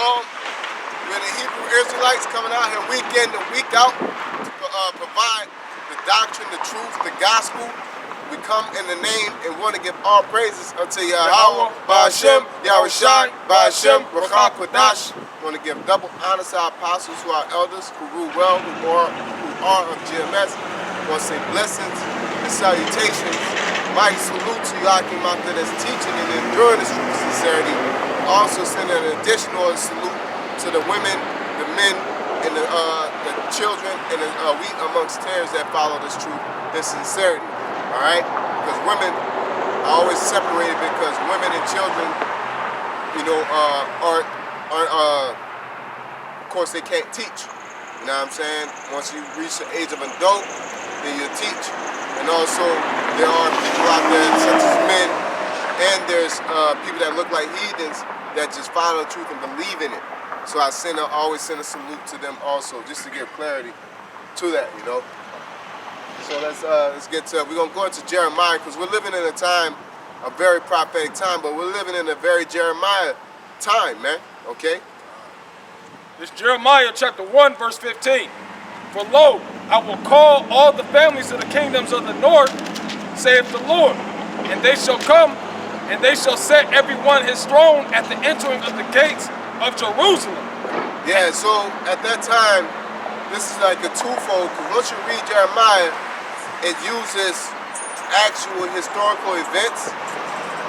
we're the Hebrew Israelites coming out here week in and week out to provide the doctrine, the truth, the gospel. We come in the name and want to give all praises unto Yahawah, BAHASHAM, YAHAWASHI, BAHASHAM, RAWCHAA, QADASH. We want to give double honor to our apostles, who are elders, who rule well, who are of GMS. We want to say blessings and salutations. Mighty salute to Yakim out there that's teaching and enduring this truth with sincerity. Also send an additional salute to the women, the men, and the children, and the wheat amongst tares that follow this truth in sincerity. All right? Because women are always separated, because women and children, you know, of course they can't teach. You know what I'm saying? Once you reach the age of adult, then you teach. And also, there are people out there, such as men, and there's people that look like heathens that just follow the truth and believe in it. So I always send a salute to them also, just to give clarity to that, you know. So let's get to, we're going to go into Jeremiah, because we're living in a time, a very prophetic time, but we're living in a very Jeremiah time, man, okay? It's Jeremiah chapter 1, verse 15. For lo, I will call all the families of the kingdoms of the north, saith the Lord, and they shall come, and they shall set every one his throne at the entering of the gates of Jerusalem. Yeah, so at that time, this is like a twofold, because once you read Jeremiah, it uses actual historical events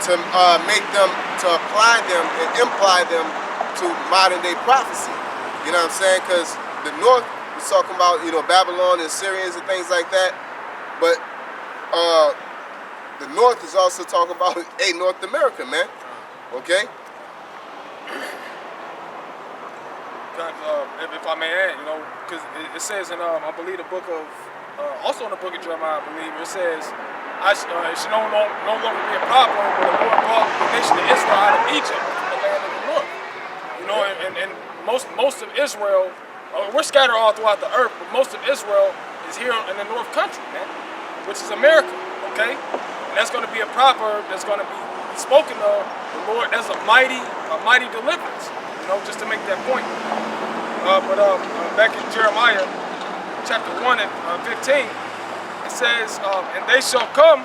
to make them, to apply them and imply them to modern day prophecy. You know what I'm saying? Because the north was talking about, you know, Babylon and Syrians and things like that, but the north is also talking about, hey, North America, man, okay? If I may add, you know, because it says in, I believe, the book of, also in the book of Jeremiah, I believe, it says, it should no longer be a problem when the Lord brought the nation of Israel out of Egypt, from the land of the north. You know, and most of Israel, we're scattered all throughout the earth, but most of Israel is here in the north country, man, which is America, okay? And that's going to be a proverb that's going to be spoken of the Lord as a mighty deliverance, you know, just to make that point. Back in Jeremiah chapter 1 and 15, it says, and they shall come,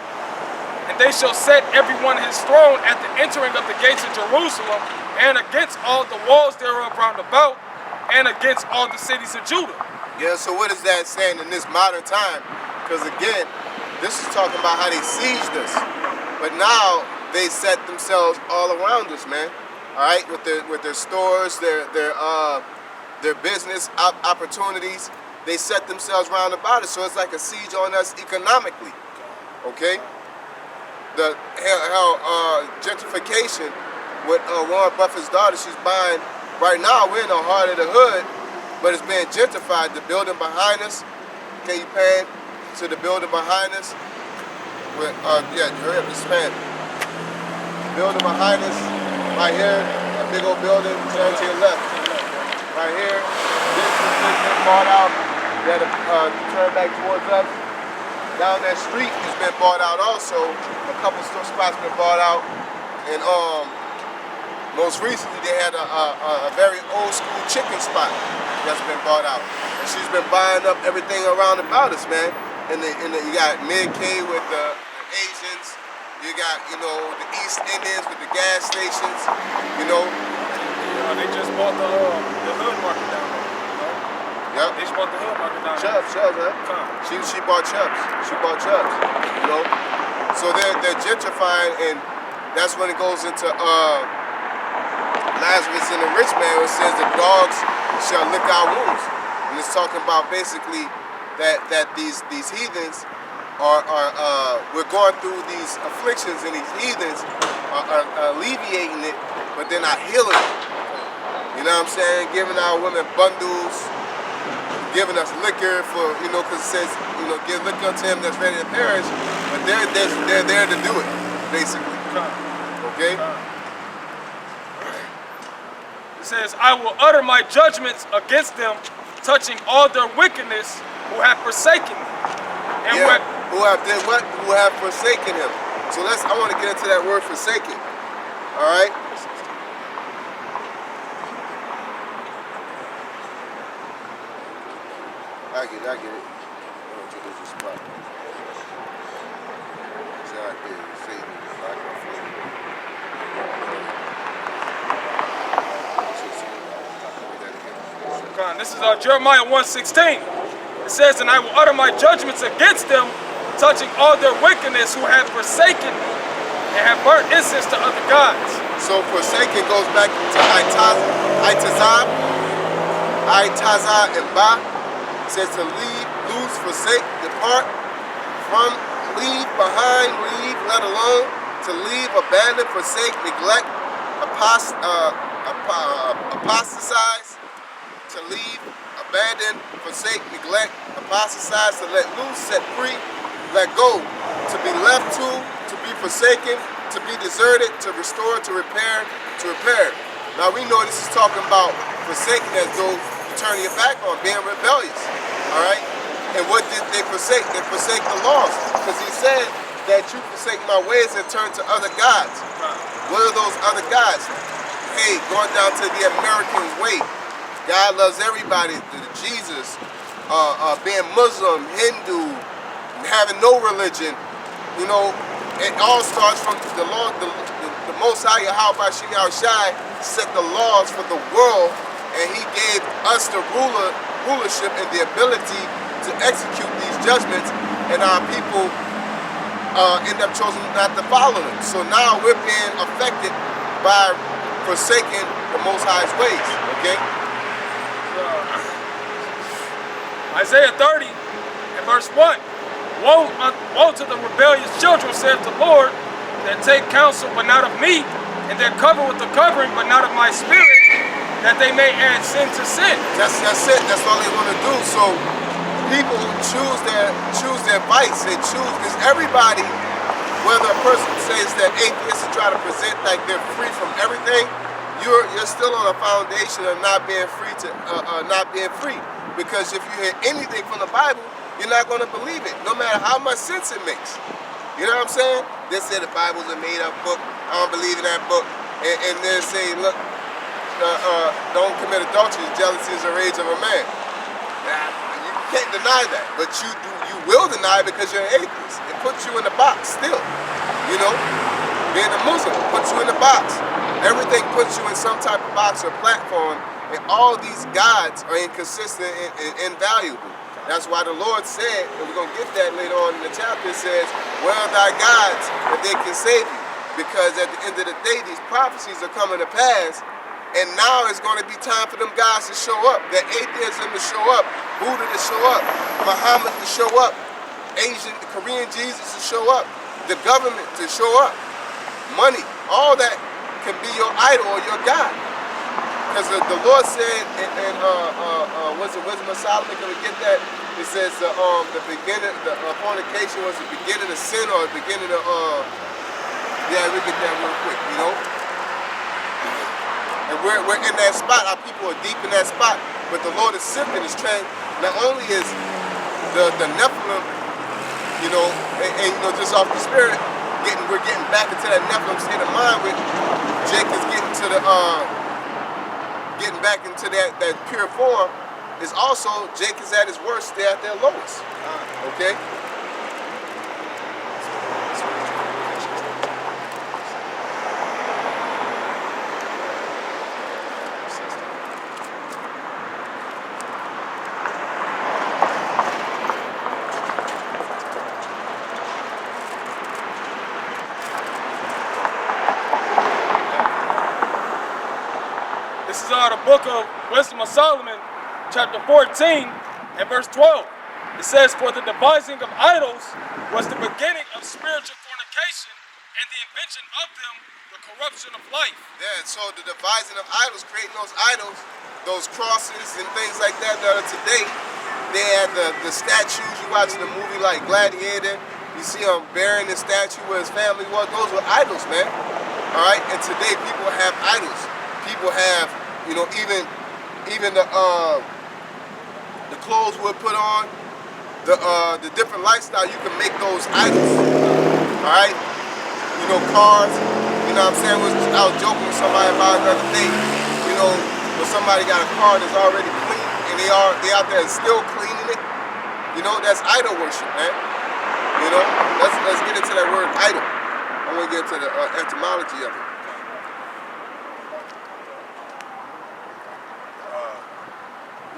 and they shall set everyone his throne at the entering of the gates of Jerusalem, and against all the walls thereof round about, and against all the cities of Judah. Yeah, so what is that saying in this modern time? Because again, this is talking about how they sieged us, but now they set themselves all around us, man. All right, with their stores, their business opportunities, they set themselves round about it. So it's like a siege on us economically, okay? The gentrification with Warren Buffett's daughter, she's buying, right now we're in the heart of the hood, but it's being gentrified. The building behind us, can you pan to the building behind us? With, yeah, hurry up, it's pan. Building behind us, right here, a big old building, turn to your left. Right here, this has been bought out, that turn back towards us. Down that street has been bought out also. A couple store spots been bought out. And most recently they had a very old school chicken spot that's been bought out. And she's been buying up everything around about us, man. And you got Mid-K with the Asians. You got, you know, the East Indians with the gas stations, you know. They just bought the hood market down there. You know? Yep. They just bought the hood market down there. Chubbs, man. She bought Chubbs. She bought Chubbs. You know. So they're gentrifying, and that's when it goes into Lazarus and the rich man, where it says the dogs shall lick our wounds. And it's talking about basically that these heathens we're going through these afflictions, and these heathens are alleviating it, but they're not healing it. You know what I'm saying? Giving our women bundles, giving us liquor for, you know, because it says, you know, give liquor unto him that's ready to perish, but they're there to do it, basically. Okay? It says, I will utter my judgments against them, touching all their wickedness, who have forsaken me. And yeah, who have did what? Who have forsaken him. So I want to get into that word forsaken. All right? I get it. I want you to lose your spot. See how I did it. Satan is not going to fail. This is Jeremiah 1:16. It says, and I will utter my judgments against them, touching all their wickedness, who have forsaken me and have burnt incense to other gods. So forsaken goes back to Itazah and Ba. It says to leave, lose, forsake, depart from, leave behind, leave, let alone, to leave, abandon, forsake, neglect, apostatize, to leave, abandon, forsake, neglect, apostatize, to let loose, set free, let go, to be left to be forsaken, to be deserted, to restore, to repair, to repair. Now we know this is talking about forsaking as though you turn your back on, being rebellious. All right? And what did they forsake? They forsake the laws. Because he said that you forsake my ways and turn to other gods. What are those other gods? Hey, going down to the American way. God loves everybody. Jesus, being Muslim, Hindu, having no religion. You know, it all starts from the Lord, the Most High, YAHAWASHI, set the laws for the world, and he gave us the rulership and the ability to execute these judgments, and our people end up choosing not to follow them. So now we're being affected by forsaking the Most High's ways, okay? Isaiah 30 and verse 1. Woe to the rebellious children, saith the Lord, that take counsel but not of me, and that cover with the covering but not of my spirit, that they may add sin to sin. That's it. That's all they want to do. So people choose their vice. They choose, because everybody, whether a person says that atheists try to present like they're free from everything, you're still on a foundation of not being free not being free. Because if you hear anything from the Bible, you're not going to believe it, no matter how much sense it makes. You know what I'm saying? They say the Bible's a made-up book. I don't believe in that book. And they say, look, don't commit adultery. Jealousy is the rage of a man. Now, you can't deny that, but you will deny it because you're an atheist. It puts you in the box still. You know, being a Muslim puts you in the box. Everything puts you in some type of box or platform, and all these gods are inconsistent and invaluable. That's why the Lord said, and we're going to get that later on in the chapter, it says, where are thy gods that they can save you? Because at the end of the day, these prophecies are coming to pass, and now it's going to be time for them guys to show up. The atheism to show up, Buddha to show up, Muhammad to show up, Asian, Korean Jesus to show up, the government to show up, money, all that can be your idol or your God. Because the Lord said in what's the Wisdom of Solomon, can we get that? It says the beginning, the fornication was the beginning of sin, or the beginning of yeah, we get that real quick, you know. And we're in that spot. Our people are deep in that spot. But the Lord is sifting, is trying. Not only is the Nephilim, you know, and you know, just off the spirit, we're getting back into that Nephilim state of mind with Jacob's getting to the getting back into that pure form, is also Jacob's at his worst, they're at their lowest. Okay? This is the book of Wisdom of Solomon, chapter 14 and verse 12. It says, for the devising of idols was the beginning of spiritual fornication, and the invention of them the corruption of life. Yeah, so the devising of idols, creating those idols, those crosses and things like that that are today. They had the statues, you watching the movie like Gladiator, you see him burying the statue where his family was. Those were idols, man. All right, and today people have idols. People have, you know, even the clothes we'll put on, the different lifestyle, you can make those idols. All right, you know, cars. You know what I'm saying? I was joking with somebody about it the other day. You know, when somebody got a car that's already clean and they out there still cleaning it, You know, that's idol worship, man. You know, let's get into that word idol. I want to get into the etymology of it.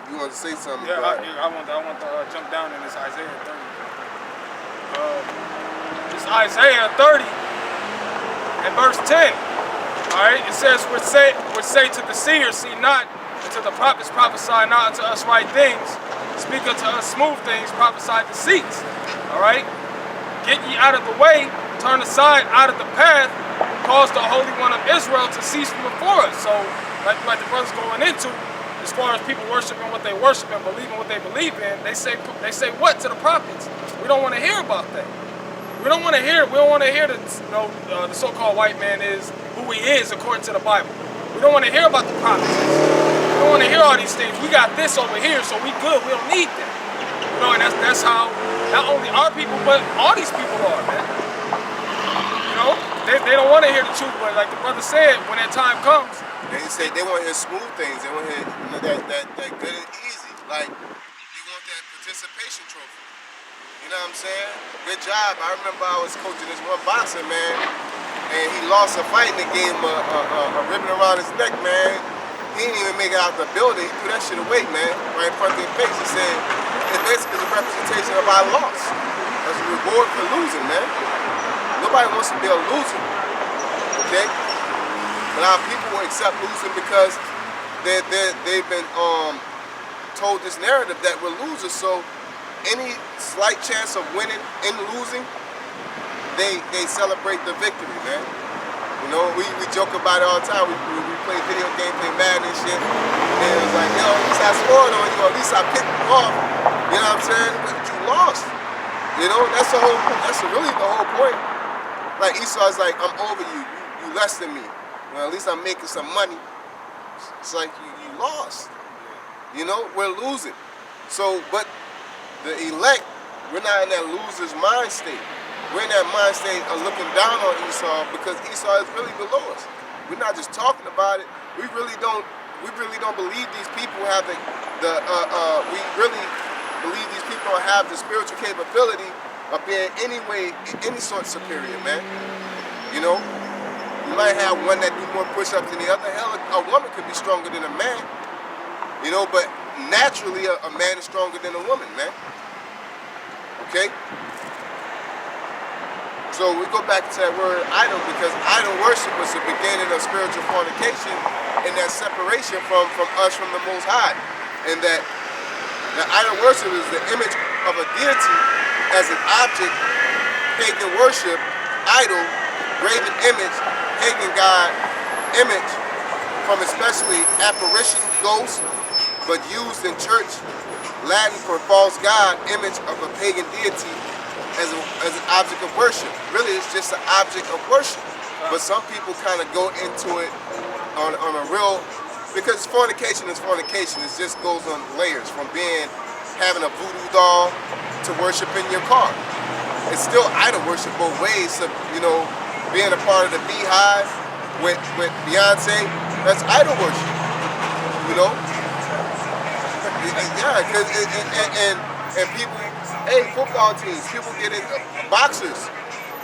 If you want to say something, yeah, I want to jump down in this Isaiah 30. This Isaiah 30 and verse 10. All right, it says, "Which say to the seers, see not, and to the prophets prophesy not unto us right things. Speak unto us smooth things, prophesy deceits." All right, get ye out of the way, turn aside out of the path, cause the Holy One of Israel to cease from before us. So, like the brother's going into, as far as people worshiping what they worship and believing what they believe in, they say what to the prophets? We don't want to hear about that. We don't want to hear. We don't want to hear that the so-called white man is who he is according to the Bible. We don't want to hear about the prophets. We don't want to hear all these things. We got this over here, so we good. We don't need that. You know, and that's how not only our people, but all these people are, man. You know, they don't want to hear the truth, but like the brother said, when that time comes, they say they want to hear smooth things. They want to hear that good and easy. Like you want that participation trophy. You know what I'm saying? Good job. I remember I was coaching this one boxer, man, and he lost a fight and they gave him a ribbon around his neck, man. He didn't even make it out the building. He threw that shit away, man, right in front of his face. He said, it basically is a representation of our loss. That's a reward for losing, man. Nobody wants to be a loser, okay? But our people will accept losing because they've been told this narrative that we're losers, so any slight chance of winning and losing, they celebrate the victory, man. You know, we joke about it all the time. We play video game, play Madden and shit. And it was like, yo, at least I scored on you, or at least I picked you off. You know what I'm saying? But you lost. You know, that's really the whole point. Like Esau's like, I'm over you. You less than me. Well, at least I'm making some money. It's like you lost. You know, we're losing. So, but the elect, we're not in that loser's mind state. We're in that mind state of looking down on Esau because Esau is really below us. We're not just talking about it. We really don't believe these people have we really believe these people don't have the spiritual capability of being any sort superior, man. You know, you might have one that do more push-ups than the other. Hell, a woman could be stronger than a man. You know, but naturally a man is stronger than a woman, man. Okay? So we go back to that word idol because idol worship was the beginning of spiritual fornication and that separation from us from the Most High. And that the idol worship is the image of a deity as an object, pagan worship, idol, graven image, pagan god, image from especially apparition, ghost, but used in church Latin for false god, image of a pagan deity as an object of worship. Really, it's just an object of worship. But some people kind of go into it on a real, because fornication is fornication. It just goes on layers from having a voodoo doll to worshiping your car. It's still idol worship both ways. So, you know, being a part of the Beehive with Beyonce, that's idol worship. You know? Yeah, because and people, hey, football teams, people get into boxers,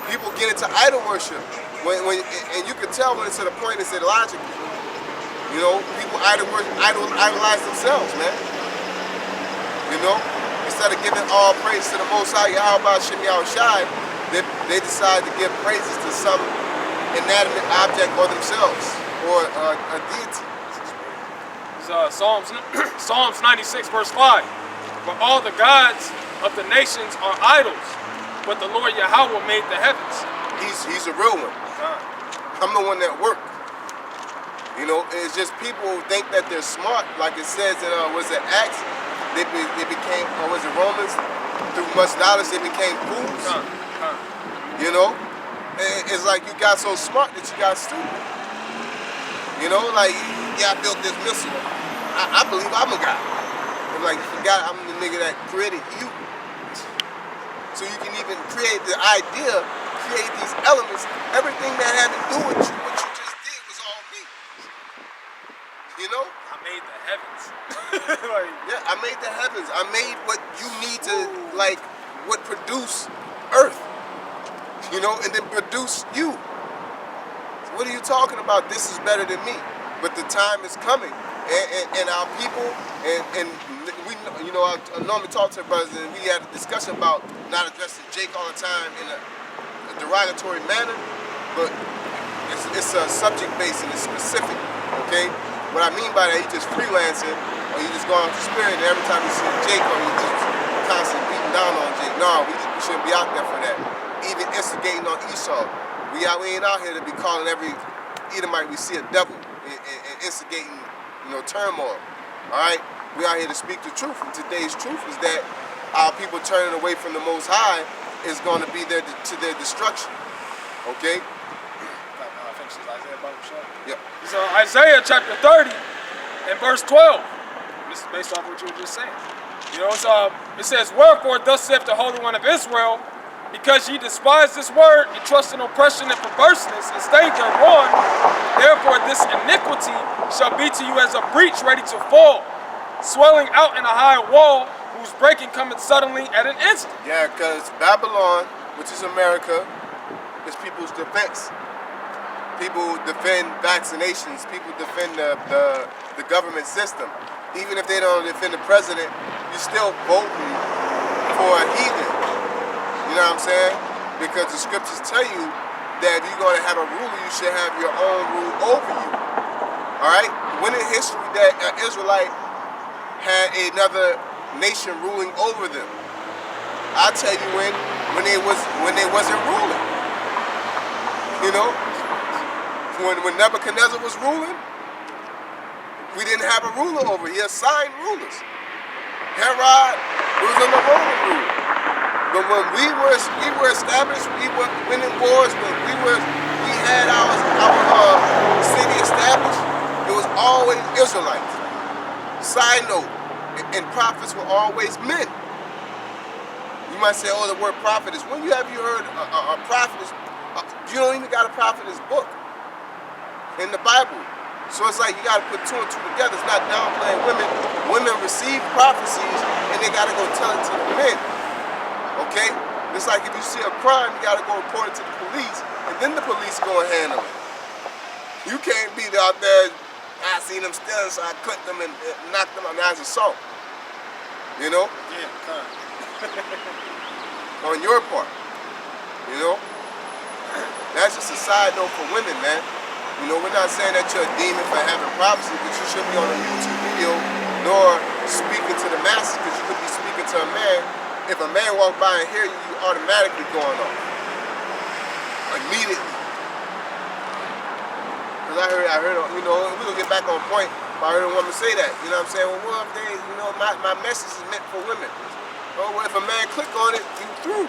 people get into idol worship. And you can tell when it's to the point it's illogical. You know, people idolize themselves, man. You know, instead of giving all praise to the Most High, YAHAWASHI, they decide to give praises to some inanimate object or themselves or a deity. Psalms 96 verse 5. For all the gods of the nations are idols, but the Lord Yahawah made the heavens. He's a real one. I'm the one that worked. You know, it's just people think that they're smart, like it says in was it Acts? They became, or was it Romans? Through much knowledge, they became fools. You know, it's like you got so smart that you got stupid. You know, like, yeah, I built this missile. I believe I'm a guy. I'm like, you forgot I'm the nigga that created you. So you can even create the idea, create these elements, everything that had to do with you, what you just did was all me. You know? I made the heavens. Like, yeah, I made the heavens. I made what you need to, like, what produce earth. You know, and then produce you. What are you talking about? This is better than me. But the time is coming. And our people, and we, you know, I normally talk to brothers, and we had a discussion about not addressing Jake all the time in a derogatory manner, but it's a subject based and it's specific, okay? What I mean by that, you just freelancing, or you just going off the spirit, and every time you see Jake, or you just constantly beating down on Jake. No, we shouldn't be out there for that. Even instigating on Esau. We ain't out here to be calling every Edomite we see a devil and instigating, you know, turmoil. All right, we out here to speak the truth, and today's truth is that our people turning away from the Most High is going to be to their destruction. Okay. Yep. So Isaiah chapter 30 and verse 12. This is based off what you were just saying. You know, it says, "Wherefore thus saith the Holy One of Israel, because ye despise this word, and trust in oppression and perverseness, and stay thereon, therefore this iniquity shall be to you as a breach ready to fall, swelling out in a high wall, whose breaking cometh suddenly at an instant." Yeah, because Babylon, which is America, is people's defense. People defend vaccinations. People defend the government system. Even if they don't defend the president, you're still voting for a heathen. You know what I'm saying? Because the scriptures tell you that if you're going to have a ruler, you should have your own rule over you. All right? When in history that an Israelite had another nation ruling over them? I'll tell you when they wasn't ruling. You know? When Nebuchadnezzar was ruling, we didn't have a ruler over. He assigned rulers. Herod was on the Roman rule. But when we were established, we were winning wars, when we had our city established, it was always Israelites. Side note, and prophets were always men. You might say, oh, the word prophet is, when have you heard a prophet is, you don't even got a prophetess book in the Bible. So it's like you got to put two and two together. It's not downplaying women. Women receive prophecies and they got to go tell it to the men. Okay? It's like if you see a crime, you got to go report it to the police, and then the police go and handle it. You can't be out there, I seen them stealing, so I cut them and knocked them out. That's assault. You know? Yeah, on your part. You know? That's just a side note for women, man. You know, we're not saying that you're a demon for having prophecy, but you shouldn't be on a YouTube video nor speaking to the masses, because you could be speaking to a man. If a man walk by and hear you, you automatically going off. Immediately. Because I heard, you know, we're going to get back on point, but I heard a woman say that. You know what I'm saying? Well, if they, you know, my message is meant for women. Oh, well, if a man click on it, you through.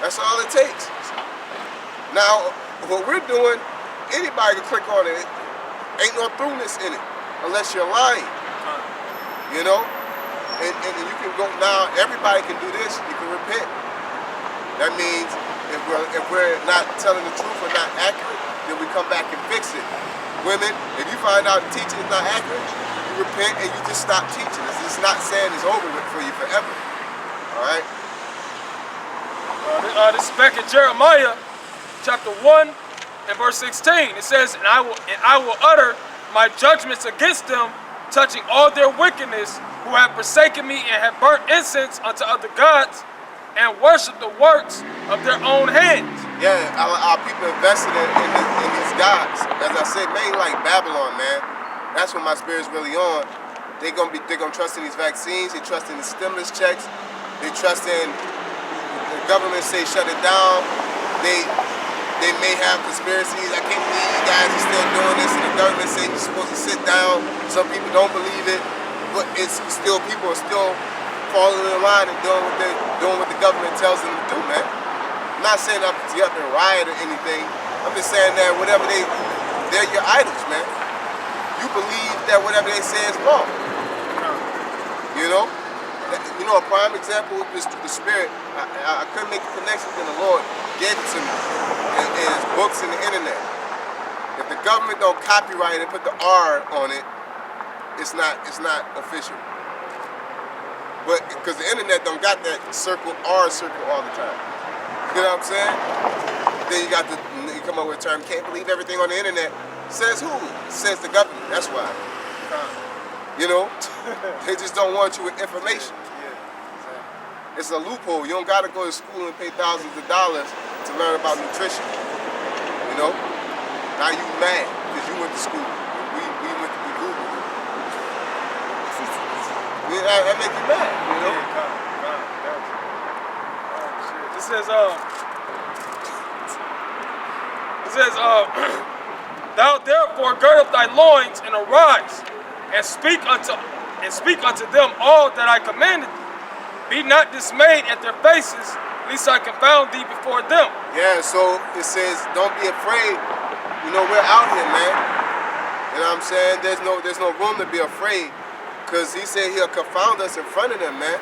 That's all it takes. Now, what we're doing, anybody can click on it. Ain't no throughness in it, unless you're lying. You know? And you can go, now everybody can do this, you can repent. That means if we're not telling the truth or not accurate, then we come back and fix it. Women, if you find out the teaching is not accurate, you repent and you just stop teaching. It's not saying it's over with for you forever. Alright? This is back in Jeremiah chapter 1 and verse 16. It says, and I will utter my judgments against them, touching all their wickedness, who have forsaken me and have burnt incense unto other gods, and worship the works of their own hands. Yeah, our people invested in these gods. As I said, mainly like Babylon, man. That's what my spirit's really on. They're gonna trust in these vaccines. They trust in the stimulus checks. They trust in the government say shut it down. They may have conspiracies. I can't believe you guys are still doing this, and the government say you're supposed to sit down. Some people don't believe it, but it's still, people are still falling in line and doing what the government tells them to do, man. I'm not saying up to get up and riot or anything. I'm just saying that whatever they're your idols, man. You believe that whatever they say is wrong. You know? You know, a prime example is the spirit. I couldn't make a connection, then the Lord gave it to me in his books and the internet. If the government don't copyright it and put the R on it, it's not official. But because the internet don't got that R circle all the time. You know what I'm saying? Then you come up with a term, can't believe everything on the internet. Says who? Says the government. That's why. You know? They just don't want you with information. It's a loophole. You don't got to go to school and pay thousands of dollars to learn about nutrition. You know? Now you mad because you went to school. We Googled it. That make you mad, you know? It says, thou therefore gird up thy loins and arise, and speak unto them all that I commanded thee. Be not dismayed at their faces, lest I confound thee before them. Yeah, so it says, don't be afraid. You know, we're out here, man. You know what I'm saying? There's no room to be afraid. Because he said he'll confound us in front of them, man.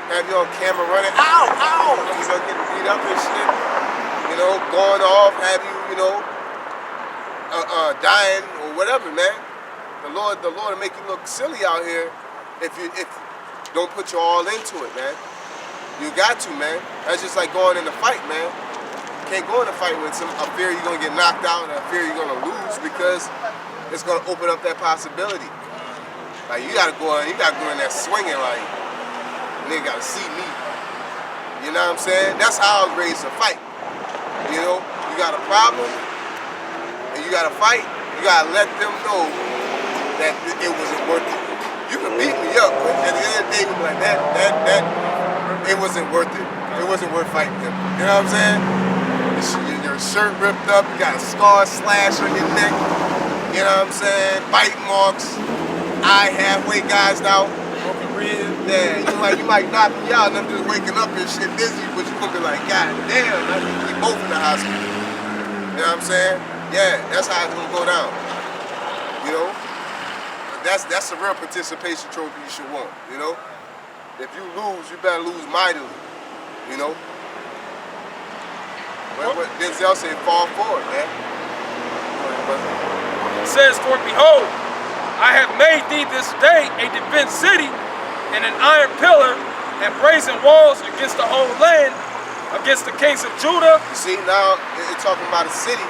Have you on camera running, ow, ow! You know, getting beat up and shit. You know, going off, have you know, dying or whatever, man. The Lord will make you look silly out here if don't put you all into it, man. You got to, man. That's just like going in a fight, man. You can't go in a fight with a fear you're gonna get knocked out and a fear you're gonna lose because it's gonna open up that possibility. Like you gotta go in there swinging like, nigga gotta see me. You know what I'm saying? That's how I was raised to fight. You know, you got a problem and you gotta fight, you gotta let them know that it wasn't worth it. You can beat me up, but at the end of the day, you be like, that, it wasn't worth it. It wasn't worth fighting him. You know what I'm saying? Your shirt ripped up, you got a scar slash on your neck. You know what I'm saying? Bite marks. Eye halfway gouged out. Broken rib. Yeah, you might knock me out and I'm just waking up and shit dizzy, but you gonna be like, God damn, we both in the hospital. You know what I'm saying? Yeah, that's how it's gonna go down. You know? That's a real participation trophy you should want, you know? If you lose, you better lose mightily, you know? What Denzel said, fall forward, man. It says, for behold, I have made thee this day a defense city and an iron pillar and brazen walls against the whole land, against the kings of Judah. You see, now it's talking about a city.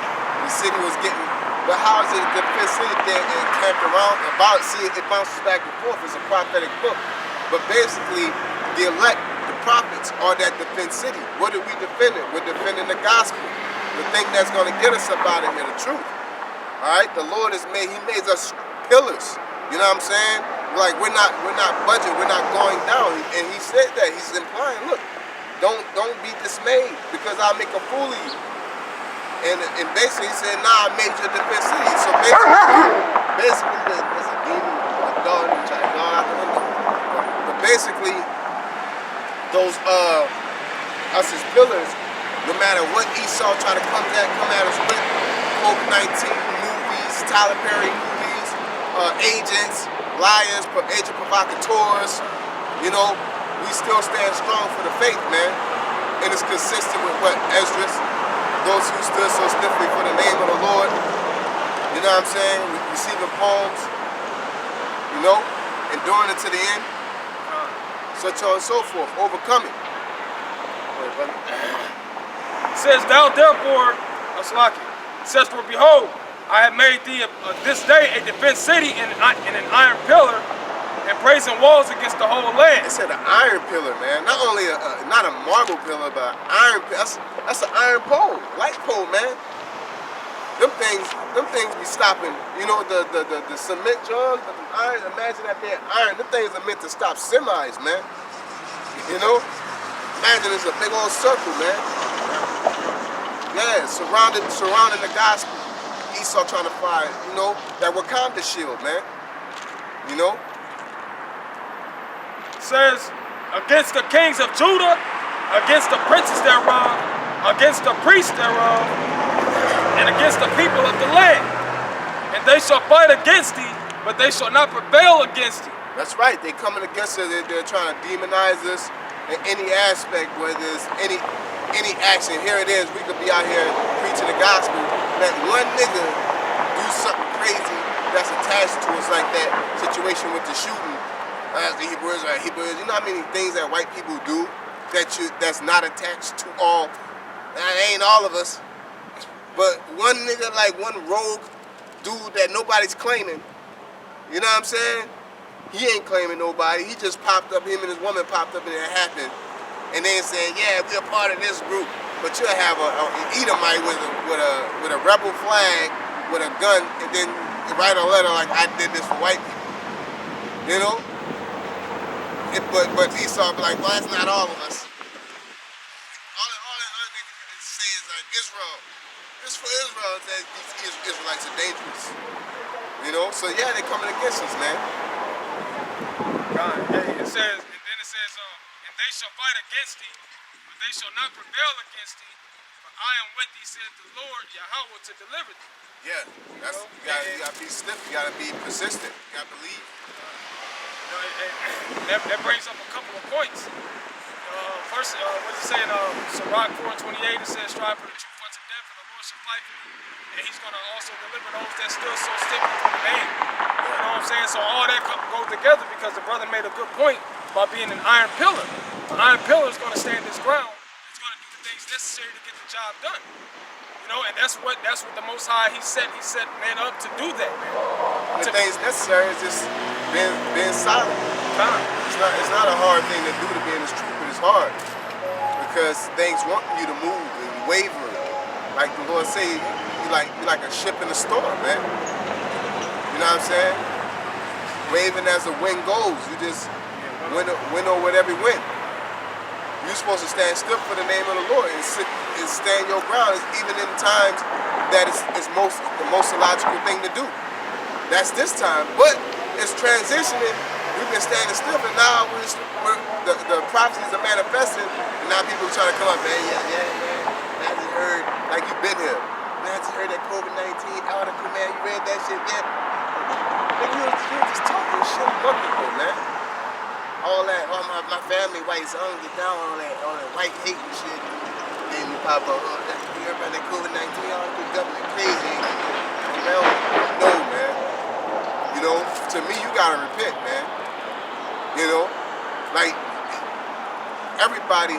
The city was getting, but how is it a defense city there and camped around? It bounces back and forth. It's a prophetic book. But basically, the elect, the prophets, are that defense city. What are we defending? We're defending the gospel. The thing that's going to get us up out of here, the truth. All right? The Lord he made us pillars. You know what I'm saying? Like we're not budging, we're not going down. And he said that. He's implying, look, don't be dismayed because I'll make a fool of you. And basically he said, nah, I made you a defense city. So basically there's a demon, a dog, and trying to go out the window. But basically, those us as pillars, no matter what Esau try to come at us with, COVID-19 movies, Tyler Perry movies, agents, liars, agent provocateurs, you know, we still stand strong for the faith, man. And it's consistent with what Esdras, those who stood so stiffly for the name of the Lord, you know what I'm saying, receiving palms, you know, enduring it to the end, such on and so forth, overcoming. It says, thou therefore, it says, for behold, I have made thee this day a defense city and an iron pillar and brazen walls against the whole land. It said an iron pillar, man. Not only not a marble pillar, but an iron pillar. That's an iron pole, light pole, man. Them things be stopping. You know the cement jars, the iron. Imagine that being iron. Them things are meant to stop semis, man. You know. Imagine it's a big old circle, man. Yeah, surrounding the gospel. Esau trying to find, you know, that Wakanda shield, man. You know? It says, against the kings of Judah, against the princes thereof, against the priests thereof, and against the people of the land. And they shall fight against thee, but they shall not prevail against thee. That's right. They coming against us. They're trying to demonize us in any aspect, whether it's any action. Here it is. We could be out here preaching the gospel. Let one nigga do something crazy that's attached to us, like that situation with the shooting. The Hebrew Israelite, you know how many things that white people do that's not attached to all. That ain't all of us, but one nigga, like one rogue dude that nobody's claiming. You know what I'm saying? He ain't claiming nobody. He just popped up. Him and his woman popped up, and it happened. And then saying, "Yeah, we're part of this group." But you'll have an Edomite with a rebel flag, with a gun, and then write a letter like, "I did this for white people." You know? But Esau be like, "Well, that's not all of us." All they can say is like Israel. It's for Israel that these Israelites are dangerous. You know? So yeah, they're coming against us, man. God, hey, it says, and they shall fight against thee, but they shall not prevail against thee. For I am with thee, said the Lord Yahawah, to deliver thee. Yeah, you gotta be stiff. You gotta be persistent. You gotta believe. That brings up a couple of points. First, what does it say in Sirach 4:28? It says, "Strive for the truth unto death, and the Lord shall fight for you." And he's going to also deliver those that still so stiff for the name. You know what I'm saying? So all that goes together, because the brother made a good point about being an iron pillar. An iron pillar is going to stand his ground. It's going to do the things necessary to get the job done. You know, and that's what the Most High, he set men up to do that, man. The things necessary is just being silent. It's not a hard thing to do, to be in this truth, but it's hard because things want you to move and waver. Like the Lord say, you're like a ship in a storm, man. You know what I'm saying? Waving as the wind goes. You just winnow with every wind. You're supposed to stand still for the name of the Lord and stand your ground, even in times that it's the most illogical thing to do. That's this time, but it's transitioning. We've been standing still, and now the prophecies are manifesting, and now people are trying to come up, man. I just heard, like you've been here. Man, I just heard that COVID-19 article, man. You read that shit, yeah? Like, you're just talking shit a month ago, man. All that, my family white, so I don't get down on that white hate and shit. Then you pop up, you heard about that COVID-19 article, government crazy. No, man. You know, to me, you gotta repent, man. You know, like everybody.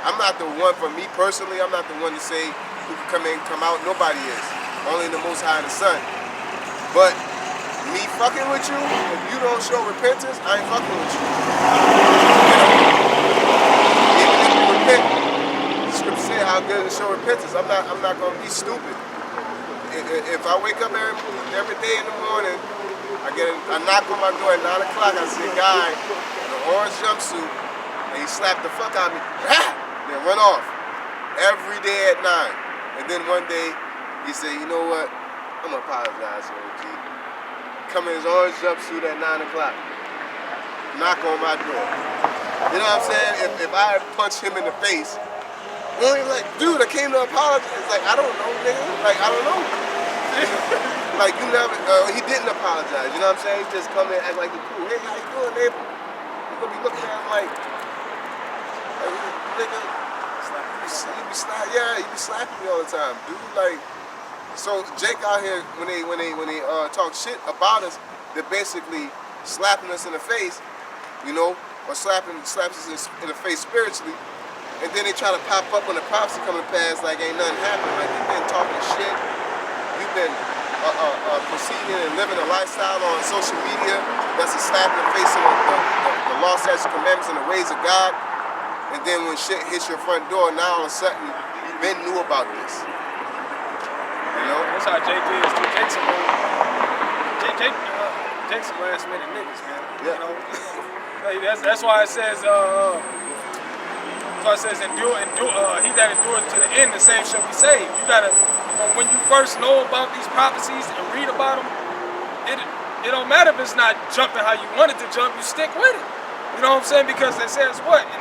I'm not the one, for me personally, I'm not the one to say who can come in, come out. Nobody is. Only the Most High and the Son. But me fucking with you, if you don't show repentance, I ain't fucking with you. Even if you repent, the scripture say how good is to show repentance. I'm not gonna be stupid. If I wake up every day in the morning, I knock on my door at 9 o'clock, I see a guy in an orange jumpsuit, and he slapped the fuck out of me, then run off. Every day at 9. And then one day, he said, "You know what? I'm gonna apologize to OG." Come in his orange jumpsuit at 9 o'clock, knock on my door. You know what I'm saying? If I punch him in the face, well, he's like, "Dude, I came to apologize." It's like, I don't know, nigga. Like, I don't know. Like, you never, he didn't apologize. You know what I'm saying? He just come in and act like he's cool. Hey, how you doing, neighbor? You're gonna be looking at him like nigga, you be slapping me all the time, dude. Like, so Jake out here, when they talk shit about us, they're basically slapping us in the face, you know, or slaps us in the face spiritually, and then they try to pop up when the prophecy coming past like ain't nothing happened. Like, you've been talking shit, you've been proceeding and living a lifestyle on social media that's a slap in the face of the law, statutes, commandments, and the ways of God. And then when shit hits your front door, now all of a sudden you've been knew about this. You know? That's how Jake is. Jake's some last minute niggas, man. Yeah. You know? that's why it says, endure, he that endureth to the end, the same shall be saved. You gotta, when you first know about these prophecies and read about them, it don't matter if it's not jumping how you want it to jump, you stick with it. You know what I'm saying? Because it says what? In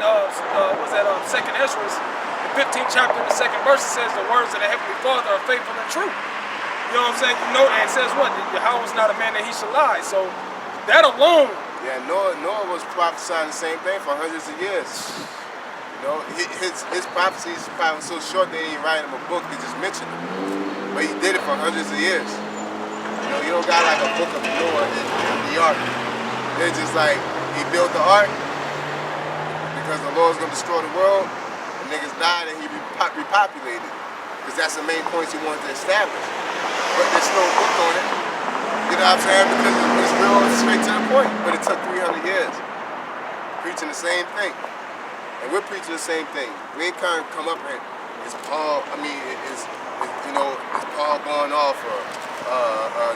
second Ezra, the 15th chapter, the second verse, it says the words of the Heavenly Father are faithful and true. You know what I'm saying? You know, and it says what? Yahawah's not a man that he should lie. So that alone. Yeah, Noah was prophesying the same thing for hundreds of years. You know, his prophecies probably so short they didn't write him a book, they just mentioned them. But he did it for hundreds of years. you don't got like a book of Noah in the ark. It's just like he built the ark because the Lord's gonna destroy the world. And niggas died and he repopulated. Because that's the main points he wanted to establish. But there's no book on it. You know what I'm saying? Because it's real straight to the point. But it took 300 years. Preaching the same thing. And we're preaching the same thing. We ain't kind of come up and it's Paul, I mean, is Paul going off or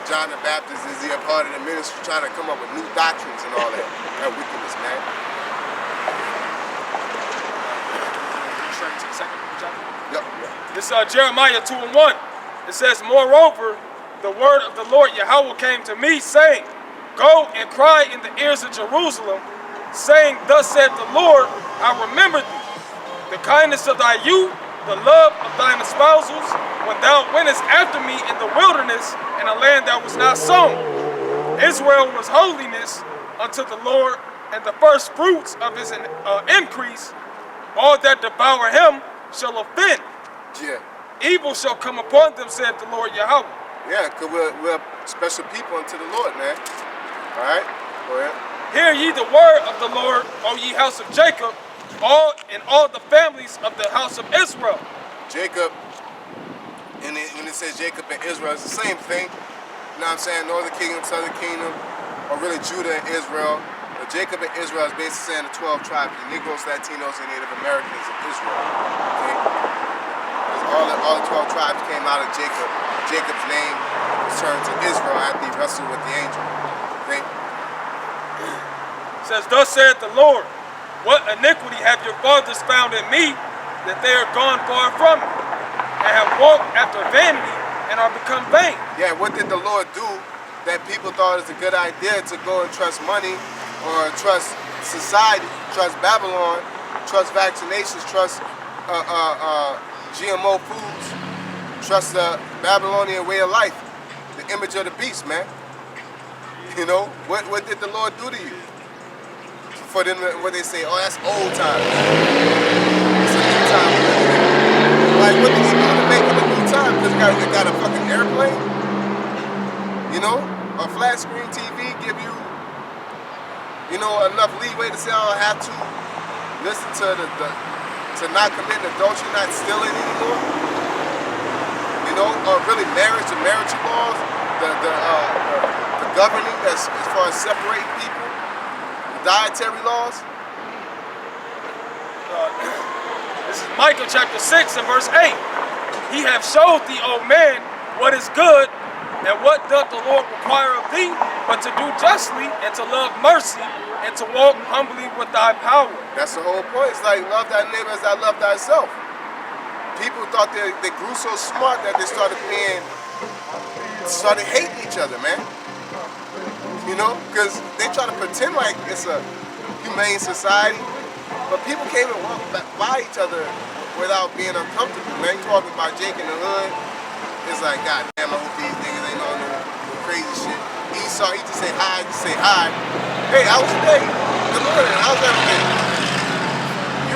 John the Baptist, is he a part of the ministry trying to come up with new doctrines and all that? That wickedness, man. Straight to the second chapter. Yep. This is Jeremiah 2:1. It says, moreover, the word of the Lord Yahawah came to me, saying, go and cry in the ears of Jerusalem, saying, thus said the Lord, I remember thee, the kindness of thy youth, the love of thine espousals, when thou wentest after me in the wilderness, in a land that was not sown. Israel was holiness unto the Lord, and the first fruits of his increase. All that devour him shall offend. Yeah. Evil shall come upon them, said the Lord Yahawah. Yeah, because we're special people unto the Lord, man. All right? Go ahead. Hear ye the word of the Lord, O ye house of Jacob, all the families of the house of Israel. Jacob, and when it says Jacob and Israel, it's the same thing. You know what I'm saying? Northern kingdom, southern kingdom, or really Judah and Israel. But Jacob and Israel is basically saying the 12 tribes, the Negroes, Latinos, and Native Americans of Israel. Okay? All the 12 tribes came out of Jacob. Jacob's name was turned to Israel after he wrestled with the angel. Okay? It says, thus said the Lord, what iniquity have your fathers found in me, that they are gone far from me, and have walked after vanity, and are become vain? Yeah, what did the Lord do that people thought it was a good idea to go and trust money, or trust society, trust Babylon, trust vaccinations, trust GMO foods, trust the Babylonian way of life, the image of the beast, man. You know, what did the Lord do to you? For them, what they say, oh, that's old times. It's a new time. Like, what did he do to make it a new time? Because it got a fucking airplane? You know, a flat screen TV give you, you know, enough leeway to say, I don't have to listen to to not commit adultery, not stealing anymore. You know, really marriage, the marriage laws, the governing as far as separating people. Dietary laws. This is Micah chapter 6 and verse 8. He hath showed thee, O man, what is good, and what doth the Lord require of thee, but to do justly, and to love mercy, and to walk humbly with thy power. That's the whole point. It's like, love thy neighbor as I love thyself. People thought they grew so smart that they started hating each other, man. You know, because they try to pretend like it's a humane society, but people can't even walk by each other without being uncomfortable, man. Talking about Jake in the hood, it's like, God damn, I hope these niggas ain't on no crazy shit. He just say hi, Hey, how was your day? Good morning, how's everything?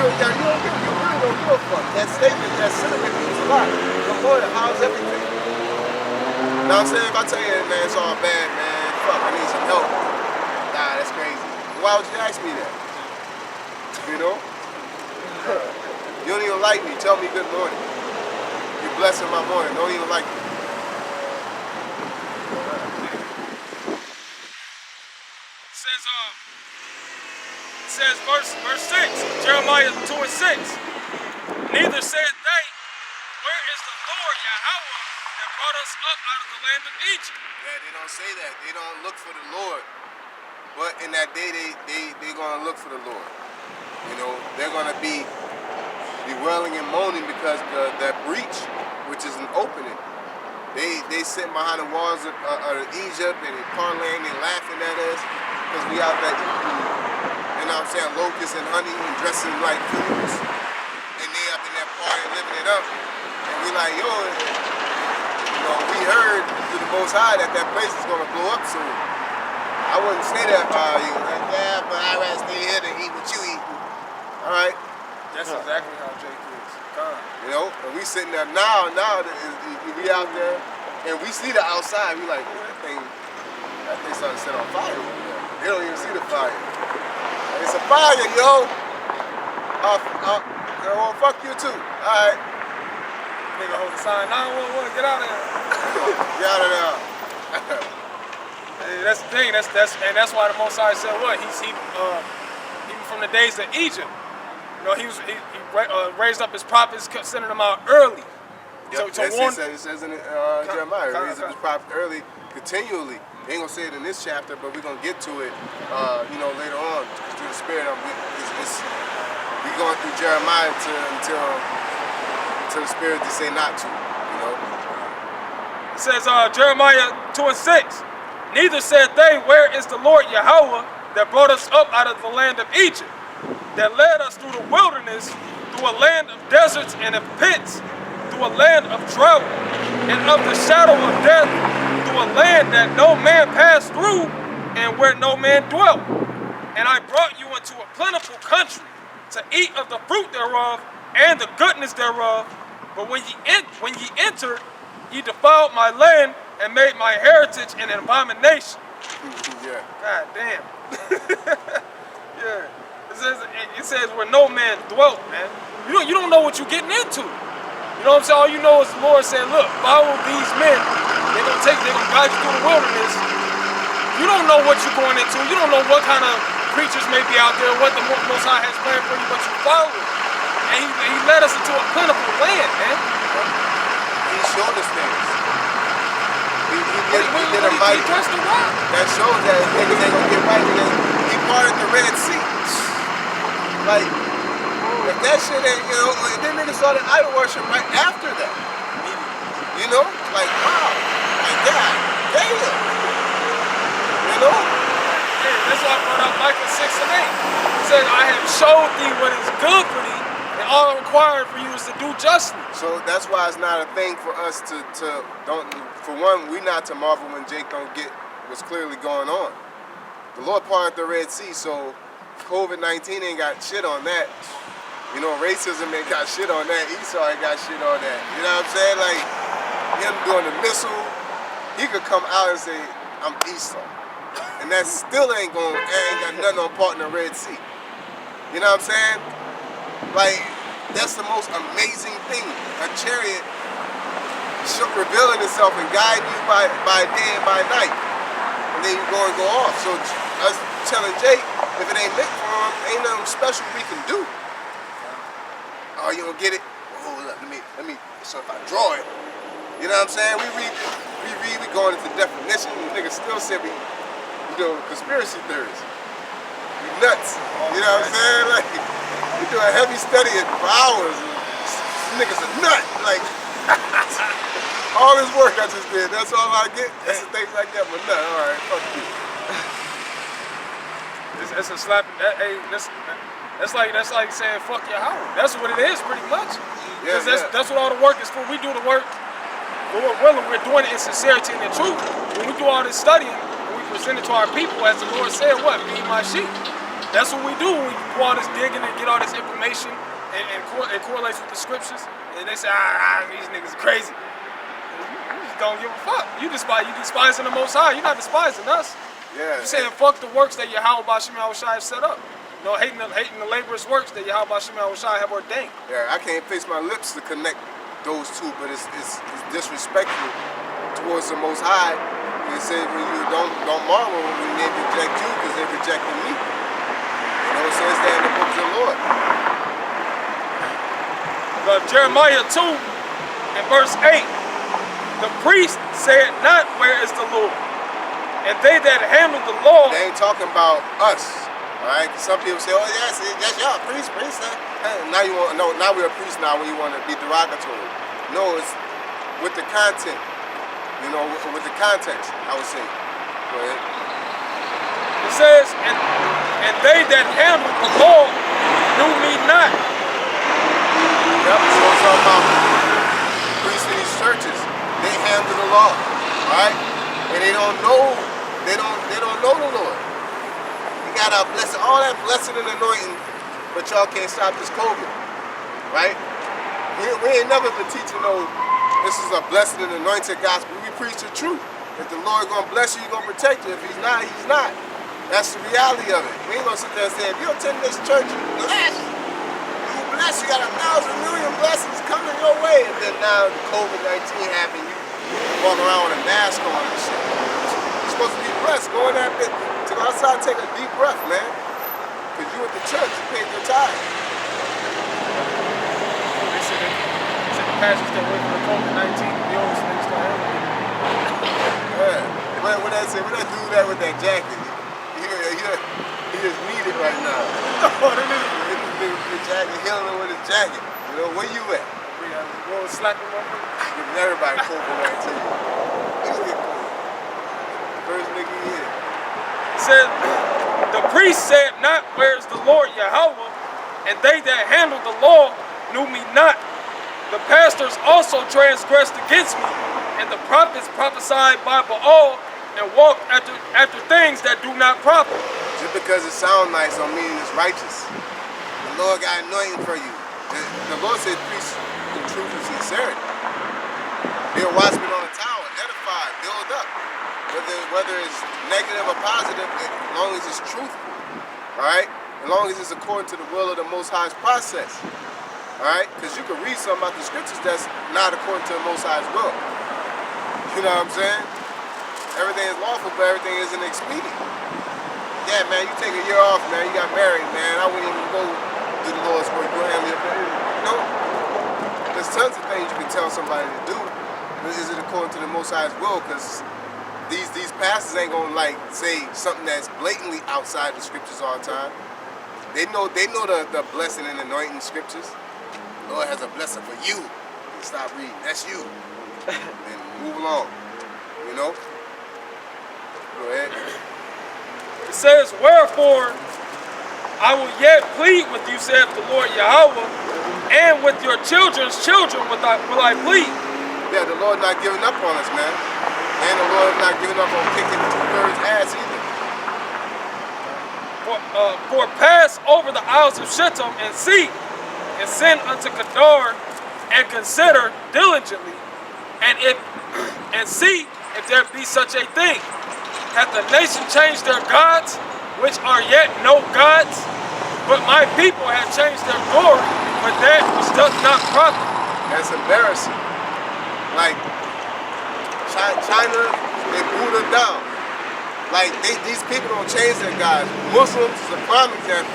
You really don't give a fuck. That statement, that sentiment means a lot. Good morning, how's everything? You know what I'm saying? If I tell you, man, it's all bad, man. Fuck, I need some help. Nah, that's crazy. Why would you ask me that? You know? You don't even like me. Tell me good morning. You're blessing my morning. Don't even like me. It says verse 6, Jeremiah 2 and 6. Neither said they, where is the Lord Yahawah that brought us up out of the land of Egypt? Yeah, they don't say that. They don't look for the Lord. But in that day, they're going to look for the Lord. You know, they're going to be wailing and moaning because that breach, which is an opening. They sitting behind the walls of Egypt and they parlaying and laughing at us because we out there eating, you know what I'm saying, locusts and honey and dressing like fools. And they up in that party living it up. And we like, yo, you know, we heard through the Most High that place is going to blow up soon. I wouldn't say that if I you. Like, yeah, but I'd rather stay here than eat what you eat. All right? That's exactly how Jake is. God. You know, and we sitting there now we out there And we see the outside, we like, oh, that thing starting to set on fire over there. They don't even see the fire. It's a fire, yo. Well, fuck you too. All right. Nigga hold the sign, 911, get out of there. Get out of there. Hey, that's the thing. That's why the Most High said what? Even from the days of Egypt, you know, he raised up his prophets, sending them out early. Yep, to warn. It says in Jeremiah, raised up his prophets early, continually. They ain't gonna say it in this chapter, but we're gonna get to it, you know, later on through the Spirit. We going through Jeremiah until the Spirit to say not to, you know. It says Jeremiah 2:6. Neither said they, where is the Lord Yahawah that brought us up out of the land of Egypt, that led us through the wilderness, through a land of deserts and of pits, through a land of drought and of the shadow of death, through a land that no man passed through and where no man dwelt. And I brought you into a plentiful country to eat of the fruit thereof and the goodness thereof. But when ye entered, ye defiled my land and made my heritage an abomination. Yeah. God damn. Yeah. It says where no man dwelt, man. You don't know what you're getting into. You know what I'm saying? All you know is the Lord saying, look, follow these men. They're gonna guide you through the wilderness. You don't know what you're going into. You don't know what kind of creatures may be out there, what the Most High has planned for you, but you follow it. And he led us into a plentiful land, man. He showed us things. He did a mighty. That shows that niggas ain't gonna get right. He parted the Red Sea. Like, if that shit ain't, you know, and then niggas started idol worship right after that. You know? Like, wow. Like, God damn. You know? Yeah, that's why I brought up Micah 6:8. It says, I have showed thee what is good for thee, and all required for you is to do justly. So that's why it's not a thing for us to don't. For one, we not to marvel when Jake don't get what's clearly going on. The Lord parted the Red Sea, so COVID-19 ain't got shit on that. You know, racism ain't got shit on that. Esau ain't got shit on that. You know what I'm saying? Like him doing the missile, he could come out and say, "I'm Esau," and that still ain't got nothing on parting the Red Sea. You know what I'm saying? Like, that's the most amazing thing. A chariot revealing itself and guiding you by day and by night. And then you go off. So us telling Jake, if it ain't meant for him, ain't nothing special we can do. Oh, you don't get it? Oh, let me, so if I draw it, you know what I'm saying? We read, we going into definition, and niggas still say we conspiracy theories. We nuts. You know what I'm saying? Like, we do a heavy study for hours. And niggas a nut. Like, all this work I just did, that's all I get. That's the things like that, but nut. All right, fuck you. It's a slap. That's like saying fuck Yahawah. That's what it is, pretty much. Yeah, that's what all the work is for. We do the work. We're doing it in sincerity and in truth. When we do all this studying and we present it to our people, as the Lord said, what? Feed my sheep. That's what we do when we do all this digging and get all this information and it correlates with the scriptures. And they say, these niggas are crazy. You just don't give a fuck. You despising the Most High. You're not despising us. Yeah. You're saying fuck the works that YAHAWASHI has set up. No, hating the laborious works that YAHAWASHI have ordained. Yeah, I can't face my lips to connect those two, but it's disrespectful towards the Most High. They say when you don't marvel when they reject you because they rejected me. You know, it says that in the books of the Lord. But Jeremiah 2 and verse 8, the priest said not, where is the Lord? And they that handle the law. They ain't talking about us. Alright? Some people say, oh yes, that's y'all, priest. Now we're a priest now when you want to be derogatory. No, it's with the content. You know, with the context, I would say. Go ahead. It says, and they that handle the law knew me not. Yep, so it's all about priests in these churches. They handle the law, right? And they don't know the Lord. You got our blessing, all that blessing and anointing, but y'all can't stop this COVID, right? We ain't never been teaching no, this is a blessed and anointed gospel. We preach the truth. If the Lord gonna bless you, He's gonna protect you. If He's not, He's not. That's the reality of it. We ain't gonna sit there and say, if you attend this church, you blessed. You blessed. You got 1,000,000,000 blessings coming your way. And then now COVID-19 happened. You walk around with a mask on and shit. You're supposed to be blessed. Go in that bit. To go outside, take a deep breath, man. Because you at the church, you paid your tithe. They said the pastors that wait for the COVID-19, the old snakes to hell. Yeah. What that say? What that dude that with that jacket? He is needed right now. Oh, that nigga. The jacket, healing him with his jacket. You know, where you at? We got to go slack him up. Giving everybody COVID-19. Niggas get COVID. First nigga here. Said, the priest said not, where is the Lord Yahawah, and they that handled the law knew me not. The pastors also transgressed against me, and the prophets prophesied by Baal, and walked after things that do not profit. Just because it sounds nice don't mean it's righteous. The Lord got anointing for you. The Lord said preach in truth and sincerity. Be a watchman on the tower, edify, build up. Whether it's negative or positive, as long as it's truthful. Alright? As long as it's according to the will of the Most High's process. Alright? Because you can read something about the scriptures that's not according to the Most High's will. You know what I'm saying? Everything is lawful, but everything isn't expedient. Yeah, man, you take a year off, man. You got married, man. I wouldn't even go do the Lord's work. Go handle your business. You know? There's tons of things you can tell somebody to do. But is it according to the Most High's will? Because these pastors ain't gonna like say something that's blatantly outside the scriptures all the time. They know the blessing and anointing scriptures. The Lord has a blessing for you. Stop reading. That's you. And move along. You know? Go ahead. It says, wherefore I will yet plead with you, saith the Lord Yahawah, and with your children's children will I plead. Yeah, the Lord not giving up on us, man. And the Lord not giving up on kicking 2/3 ass either. For pass over the isles of Shittim and see, and send unto Kedar, and consider diligently, and see if there be such a thing. Hath the nation changed their gods, which are yet no gods? But my people have changed their glory for that which doth not profit. That's embarrassing. Like, China, they Buddha down. Like, these people don't change their gods. Muslims is a prime example.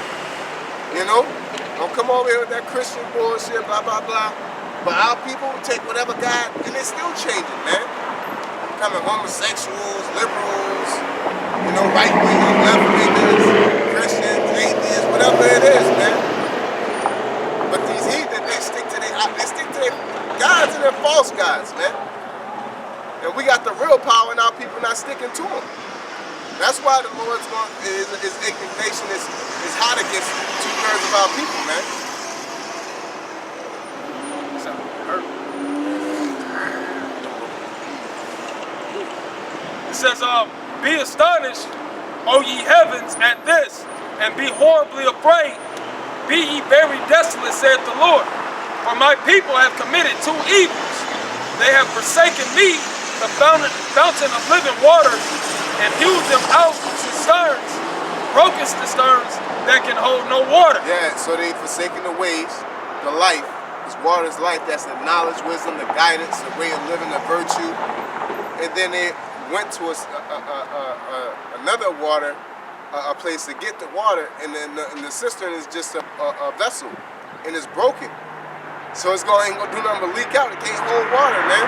You know? Don't come over here with that Christian bullshit, blah, blah, blah. But our people take whatever God, and they're still changing, man. Becoming homosexuals, liberals, you know, right-wingers, left-wingers, Christians, atheists, whatever it is, man. But these heathen, they stick to their gods and their false gods, man. And we got the real power, and our people not sticking to them. That's why the Lord's his indignation is hot against 2/3 of our people, man. It says, be astonished, O ye heavens, at this, and be horribly afraid. Be ye very desolate, saith the Lord. For my people have committed 2 evils. They have forsaken me, the fountain of living waters, and hewed them out cisterns, broken cisterns that can hold no water. Yeah, so they've forsaken the ways, the life. This water is life. That's the knowledge, wisdom, the guidance, the way of living, the virtue. And then they went to another water, a place to get the water, and then the cistern is just a vessel, and it's broken. So it's ain't gonna do nothing but leak out. It can't hold water, man.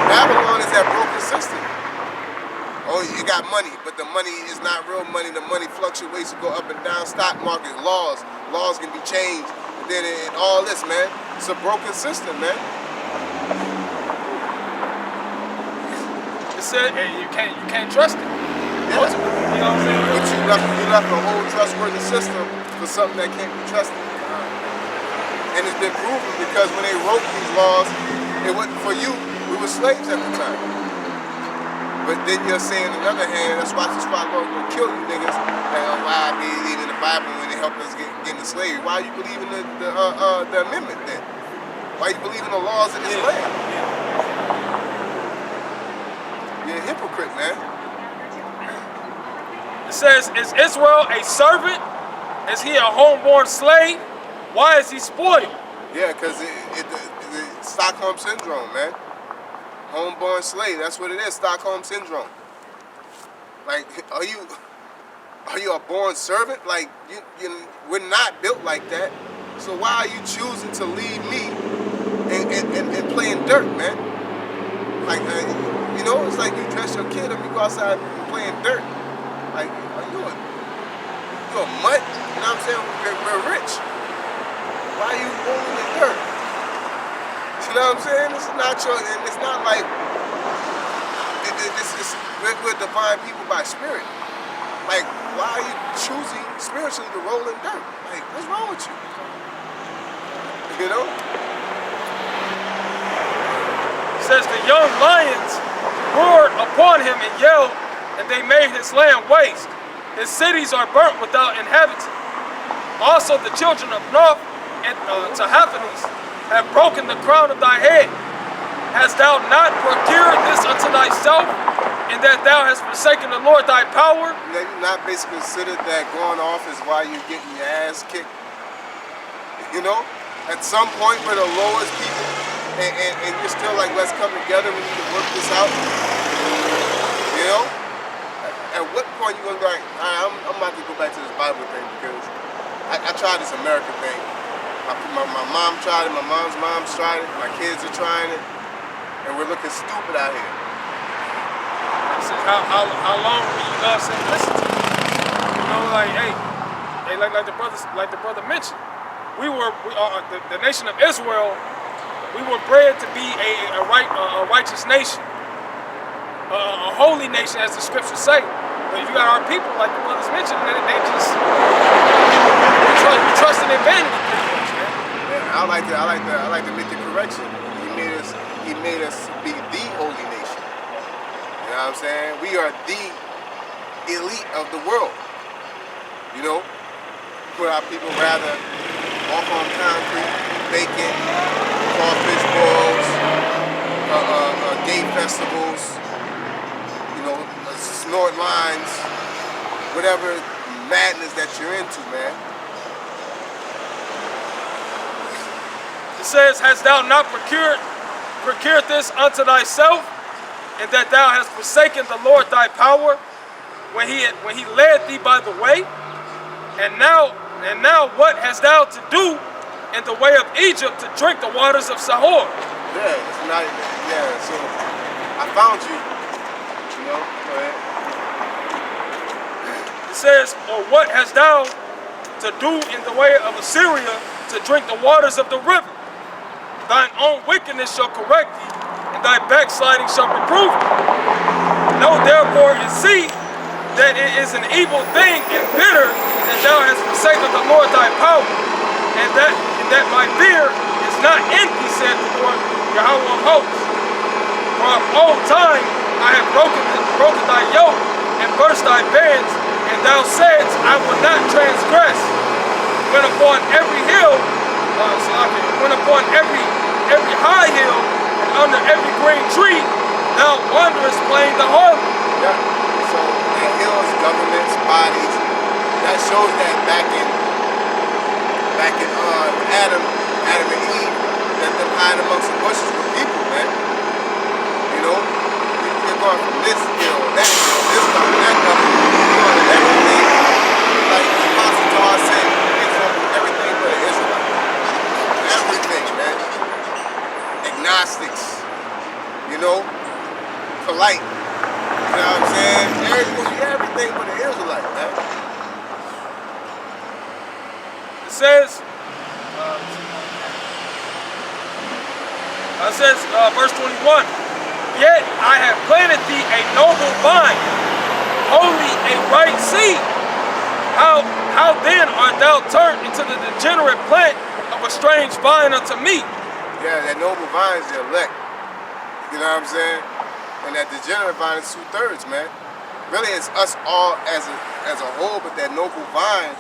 Babylon is that broken system. Oh, you got money, but the money is not real money. The money fluctuates, go up and down. Stock market, laws can be changed. And then all this, man. It's a broken system, man. It said, hey, you can't trust it. Yeah. You know what I'm saying? But you left a whole trustworthy system for something that can't be trusted. And it's been proven because when they wrote these laws, it wasn't for you. We were slaves at the time. But then you're saying, on the other hand, that's why Lord gonna kill you niggas. And why I believe in the Bible when they help us get into slavery? Why you believe in the amendment then? Why you believe in the laws of this land? hypocrite, man. It says, is Israel a servant? Is he a homeborn slave? Why is he spoiled? Yeah, because the Stockholm Syndrome, man. Homeborn slave, that's what it is, Stockholm Syndrome. Like, are you a born servant? Like, we're not built like that. So why are you choosing to leave me and play in dirt, man? Like, you know, it's like you dress your kid up, you go outside and play in dirt. Like, are you a mutt? You know what I'm saying? We're rich. Why are you rolling in dirt? You know what I'm saying? It's not your, and it's not like, we're divine people by spirit. Like, why are you choosing spiritually to roll in dirt? Like, what's wrong with you? You know? It says the young lions roared upon him and yelled, and they made his land waste. His cities are burnt without inhabitants. Also the children of North and Tahaphanes have broken the crown of thy head. Hast thou not procured this unto thyself, in that thou hast forsaken the Lord thy power? You not basically considered that going off is why you're getting your ass kicked. You know? At some point we're the lowest people, and you're still like, let's come together, we need to work this out. You know? At what point you gonna be like, all right, I'm about to go back to this Bible thing, because I tried this American thing. My mom tried it, my mom's tried it, my kids are trying it, and we're looking stupid out here. It says, how long will you love simplicity? You know, like, hey, like the brother mentioned, we are the nation of Israel. We were bred to be a righteous nation, a holy nation, as the scriptures say. But you got our people, like the brothers mentioned, they just trusting in vanity pretty much, man. Yeah, I like to make the correction. He made us be the holy nation. You know what I'm saying? We are the elite of the world. You know, where our people rather walk on concrete, bacon, crawfish balls, gay festivals, you know, snort lines, whatever madness that you're into, man. It says, hast thou not procured this unto thyself, and that thou hast forsaken the Lord thy power, when he led thee by the way? And now what hast thou to do in the way of Egypt to drink the waters of Sahor? Yeah, it's not, yeah, so I found you. You know, go ahead. It says, or what hast thou to do in the way of Assyria to drink the waters of the river? Thine own wickedness shall correct thee, and thy backsliding shall reprove thee. Know therefore and see that it is an evil thing and bitter that thou hast forsaken the Lord thy power, and that my fear is not in thee, saith the Lord, Yahawah of hosts. For of old time I have broken thy yoke and burst thy bands, and thou saidst, I will not transgress. When upon every hill, when upon every high hill and under every green tree, thou wanderest playing the harlot. Yeah. So the hills, governments, bodies, that shows that back in Adam and Eve, that them hide amongst the bushes were people, man. You know, you're going from this hill, that hill, this government, that government, you're going to everything. Like the Apostle Paul said, it's from everything but an Israelite. Everything, man. Agnostics, you know, polite. You know what I'm saying? Everything but an Israelite, man. It says, verse 21, yet I have planted thee a noble vine, holy a right seed. How then art thou turned into the degenerate plant of a strange vine unto me? Yeah, that noble vine is the elect. You know what I'm saying? And that degenerate vine is 2/3, man. Really, it's us all as a whole, but that noble vine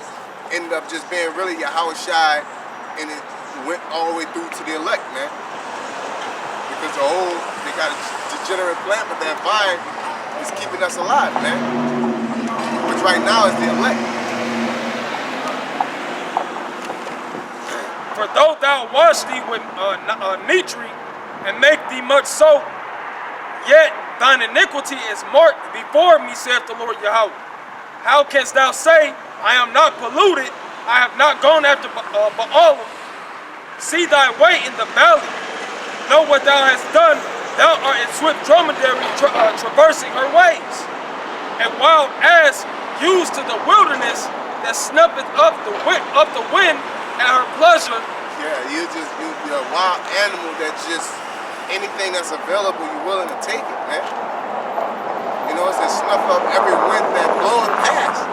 ended up just being really Yahawahshi, and it went all the way through to the elect, man. Because they got a degenerate plant, but that vine is keeping us alive, man. Which right now is the elect. For though thou wash thee with nitre, and make thee much soap, yet thine iniquity is marked before me, saith the Lord Yahawah. How canst thou say, I am not polluted, I have not gone after Baalim? See thy way in the valley. Know what thou hast done. Thou art a swift dromedary traversing her ways. A wild ass used to the wilderness that snuffeth up the wind at her pleasure. Yeah, you're a wild animal that just, anything that's available, you're willing to take it, man. You know, it's to snuff up every wind that blows past.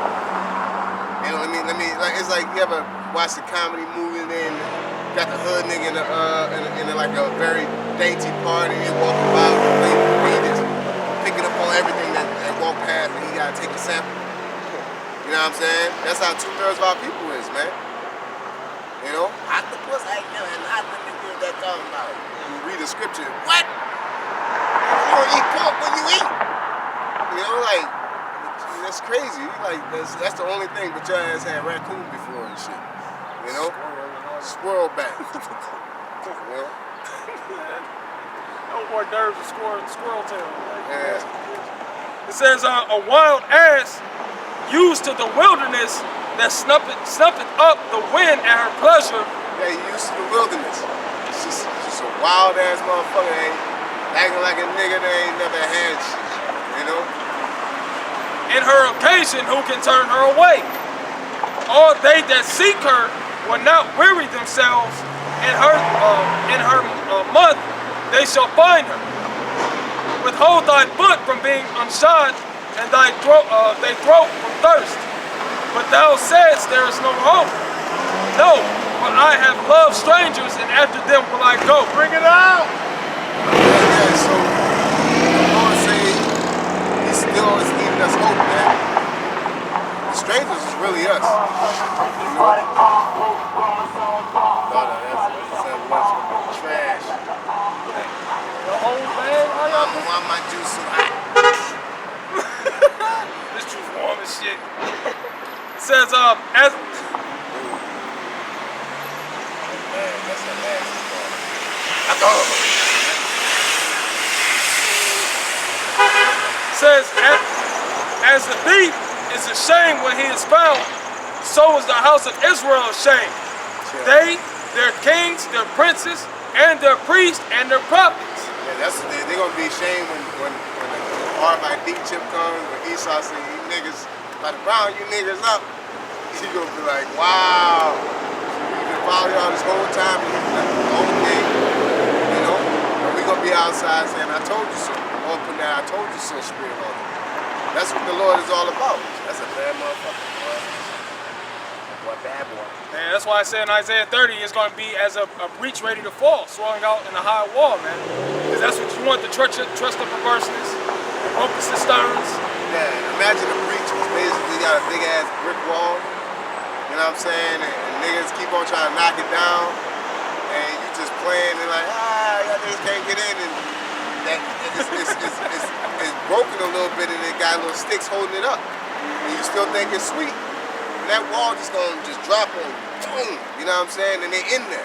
You know what I mean? Like, it's like you ever watch a comedy movie and then got the hood nigga in like a very dainty party and walking by with he just picking up on everything that walk past and he gotta take a sample. You know what I'm saying? That's how 2/3 of our people is, man. You know? Octopus, I know, and I think what that talking about. You read the scripture, what? You don't eat pork when you eat. You know, like, that's crazy. Like, that's the only thing, but your ass had raccoon before and shit. You know? Squirrel back. You know? No more nerves of squirrel tail. Yeah. It says, a wild ass used to the wilderness that snuffeth up the wind at her pleasure. Yeah, you used to the wilderness. It's just a wild ass motherfucker ain't acting like a nigga that ain't never had shit. You know? In her occasion, who can turn her away? All they that seek her will not weary themselves. In her month, they shall find her. Withhold thy foot from being unshod, and thy throat from thirst. But thou saidst, there is no hope. No, but I have loved strangers, and after them will I go. Bring it out. Yeah, so the Lord say He still is giving us hope, man. The strangers is really us. You know? That's trash. The whole man, Why my juice so hot? this juice warm as shit. It says, as That's a nasty says, as the thief is ashamed when he is found, so is the house of Israel ashamed. Yeah. They, their kings, their princes, and their priests, and their prophets. Yeah, they're gonna be ashamed when the RFID chip comes, when Esau say, you niggas, about to round you niggas up. He gonna be like, wow, we've been following y'all this whole time, and you've done the whole thing, you know? And we gonna be outside saying, I told you so. Or putting that I told you so spirit on it. That's what the Lord is all about. That's a bad motherfucker, boy. Boy, bad boy. Man, that's why I said in Isaiah 30, it's going to be as a breach ready to fall, swelling out in a high wall, man. Because that's what you want, the trust of perverseness, broken cisterns. Yeah, imagine the breach was basically got a big ass brick wall. You know what I'm saying? And niggas keep on trying to knock it down. And you just playing and like, y'all niggas can't get in. And it's broken a little bit and it got little sticks holding it up. And you still think it's sweet. And that wall just gonna just drop on you. Boom. You know what I'm saying? And they're in there.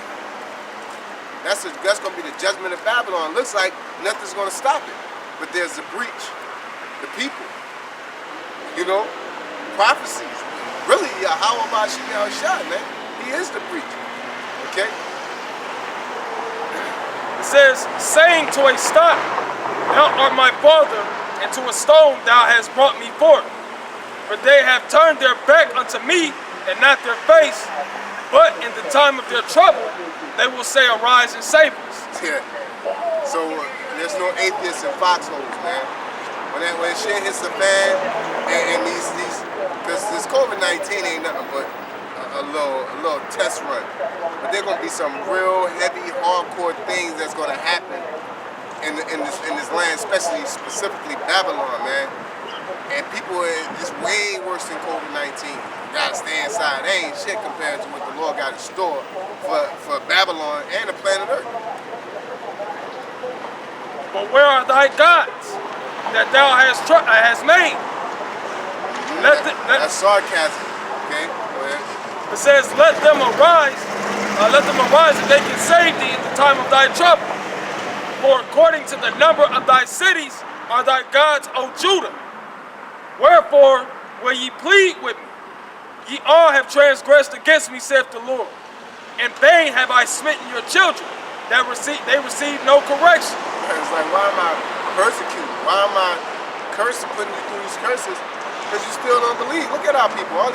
That's gonna be the judgment of Babylon. Looks like nothing's gonna stop it. But there's a breach. The people. You know? Prophecies. Really, YAHAWASHI, man. He is the breach. Okay? It says, saying to a stock, thou art my father, and to a stone thou hast brought me forth. For they have turned their back unto me, and not their face, but in the time of their trouble, they will say, arise and save us. Yeah. So there's no atheists in foxholes, man. When shit hits the fan, and these, because this COVID-19 ain't nothing but a little test run. But there's gonna be some real heavy, hardcore things that's gonna happen in this land, specifically Babylon, man. And people, it's way worse than COVID-19. You gotta stay inside. They ain't shit compared to what the Lord got in store for Babylon and the planet Earth. But where are thy gods? that thou hast made. That's sarcasm. Okay, go ahead. It says, let them arise that they can save thee in the time of thy trouble. For according to the number of thy cities are thy gods, O Judah. Wherefore will ye plead with me? Ye all have transgressed against me, saith the Lord. In vain have I smitten your children, they receive no correction. It's like, why am I persecuted? Why am I cursing, putting you through these curses? Because you still don't believe. Look at our people. Our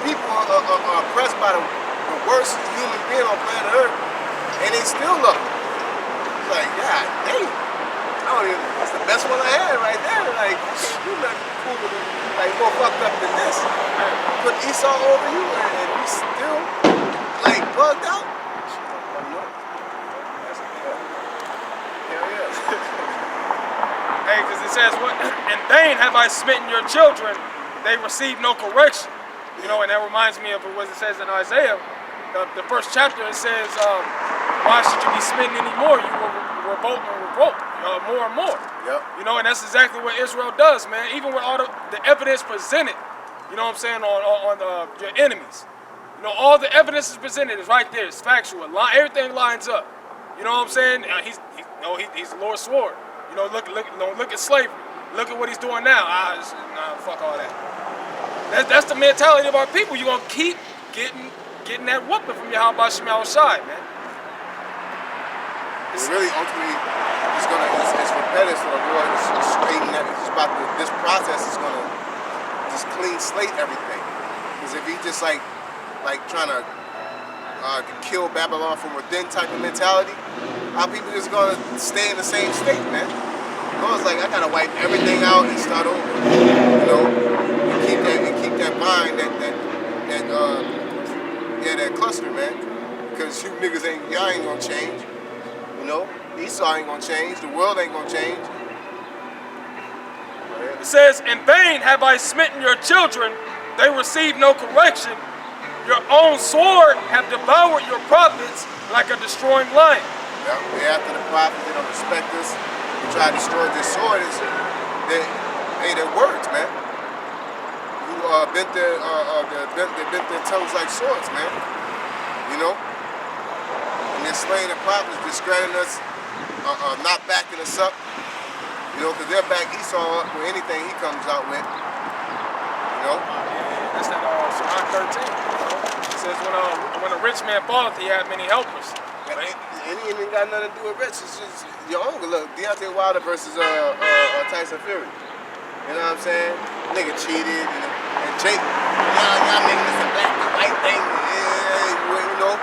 people are oppressed by the worst human being on planet Earth, and they still love them. It's like, God dang. That's the best one I had right there. Like, you nothing cooler than, like, more fucked up than this. Put Esau over you, and you still, like, bugged out. Hey, because it says, "What in vain have I smitten your children, they receive no correction." You know, and that reminds me of what it says in Isaiah, the first chapter. It says, "Why should you be smitten anymore? You will revolt and revolt more and more." Yep. You know, and that's exactly what Israel does, man. Even with all the evidence presented, you know what I'm saying, on your enemies. You know, all the evidence is presented is right there. It's factual. Everything lines up. You know what I'm saying? He's the Lord's sword. You know, look at slavery. Look at what he's doing now. Nah, fuck all that. That's the mentality of our people. You're gonna keep getting that whooping from Yahawah Shai, man. It's really ultimately it's repetitive. So the Lord is straightening that. This process is gonna just clean slate everything. Because if he just like trying to kill Babylon from within type of mentality, our people just gonna stay in the same state, man. Lord's like, I gotta wipe everything out and start over, you know, and keep that vine, that cluster, man. Because you niggas y'all ain't gonna change, you know. Esau ain't gonna change. The world ain't gonna change. It says, "In vain have I smitten your children; they receive no correction. Your own sword have devoured your prophets like a destroying lion." Yeah, they after the prophets. They don't respect us. They try to destroy this sword. They're words, man. Who bent their tongues like swords, man. You know. And they're slaying the prophets, discrediting us, not backing us up. You know, because they'll back Esau up with anything he comes out with. You know. That's that Psalm 13. It says, when a rich man falleth, he had many helpers. Right? And he ain't got nothing to do with rich. It's just your uncle. Look, Deontay Wilder versus Tyson Fury. You know what I'm saying? Nigga cheated, and Jake, y'all making this a black and white thing, you know.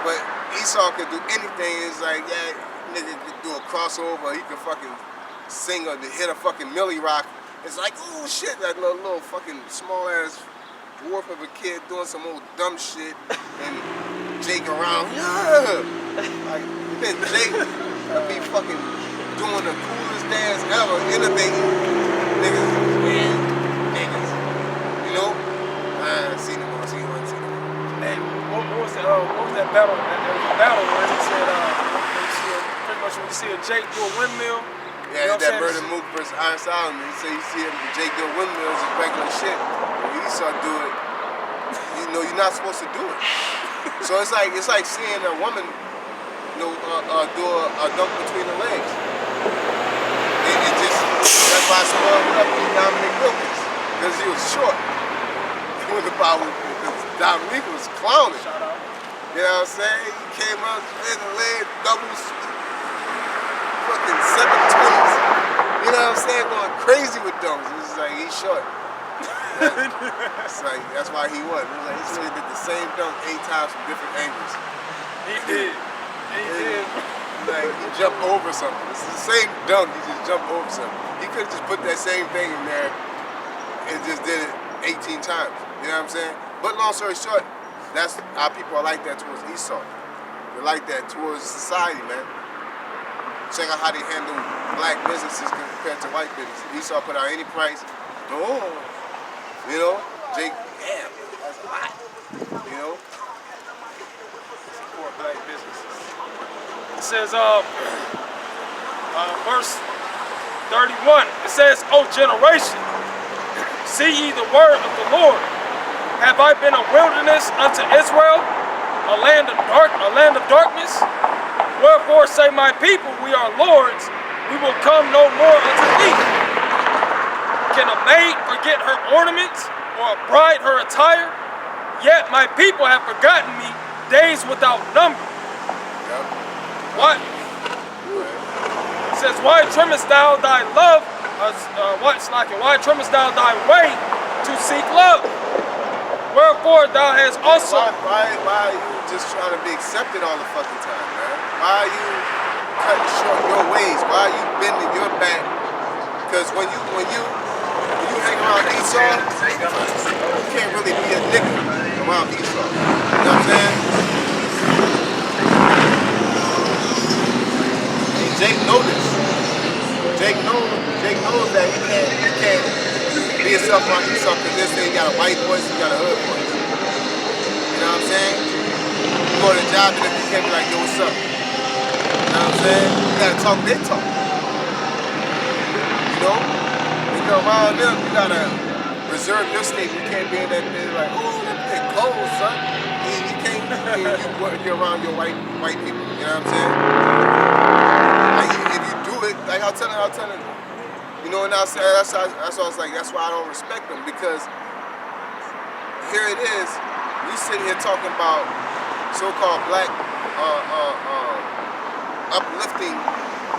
But Esau could do anything. It's like, yeah, nigga could do a crossover. He could fucking sing or hit a fucking Millie Rock. It's like, oh shit, that little fucking small ass dwarf of a kid doing some old dumb shit, and Jake around, yeah. Like, then Jake would be fucking doing the coolest dance ever, innovating niggas, you know? I seen him on, Hey, what was that battle? There was a battle where he said, pretty much when you see a Jake do a windmill. Yeah, you know that Murder Mook versus Iron Solomon. He say you see him, Jake do windmills is regular shit. When Esau do it, you know you're not supposed to do it. So it's like seeing a woman, you know, do a dunk between the legs. That's why I spoiled up with Dominic Wilkins, because he was short. Dominic was clowning. You know what I'm saying? He came out in the leg, doubles, fucking 720s. You know what I'm saying? Going crazy with dunks. It's just like, he's short. It's like, that's why he won. It was like, he still did the same dunk 8 times from different angles. He did. Like, he jumped over something. It's the same dunk, he just jumped over something. He could have just put that same thing in there and just did it 18 times. You know what I'm saying? But long story short, that's our people are like that towards Esau. They're like that towards society, man. Check out how they handle black businesses compared to white businesses. Esau put out any price. Oh, you know, Jake, damn, that's a lot. You know? Support black businesses. It says, verse 31. It says, O generation, see ye the word of the Lord. Have I been a wilderness unto Israel, a land of darkness? Wherefore say my people, we are lords, we will come no more unto thee. Can a maid forget her ornaments, or a bride her attire? Yet my people have forgotten me days without number. Yep. What? It says, why trimmest thou thy love? Why trimmest thou thy way to seek love? Wherefore thou hast also. Why are you just trying to be accepted all the fucking time, man? Why are you cutting short your ways? Why are you bending your back? Because when you hang around Esau, you can't really be a nigga around Esau. You know what I'm saying? And Jake knows this. Jake knows that he can't be himself around Esau because this thing got a white voice, he got a hood voice. You know what I'm saying? You go to the job and you can't be like, yo, what's up? You know what I'm saying? You gotta talk their talk. You know? When you're around them, you gotta reserve your state. You can't be in that thing like, oh, that thing cold, son. You can't you're around your white people. You know what I'm saying? Like, if you do it, like I'll tell him. You know, and that's why I was like, that's why I don't respect them, because here it is, we sitting here talking about so-called black uplifting,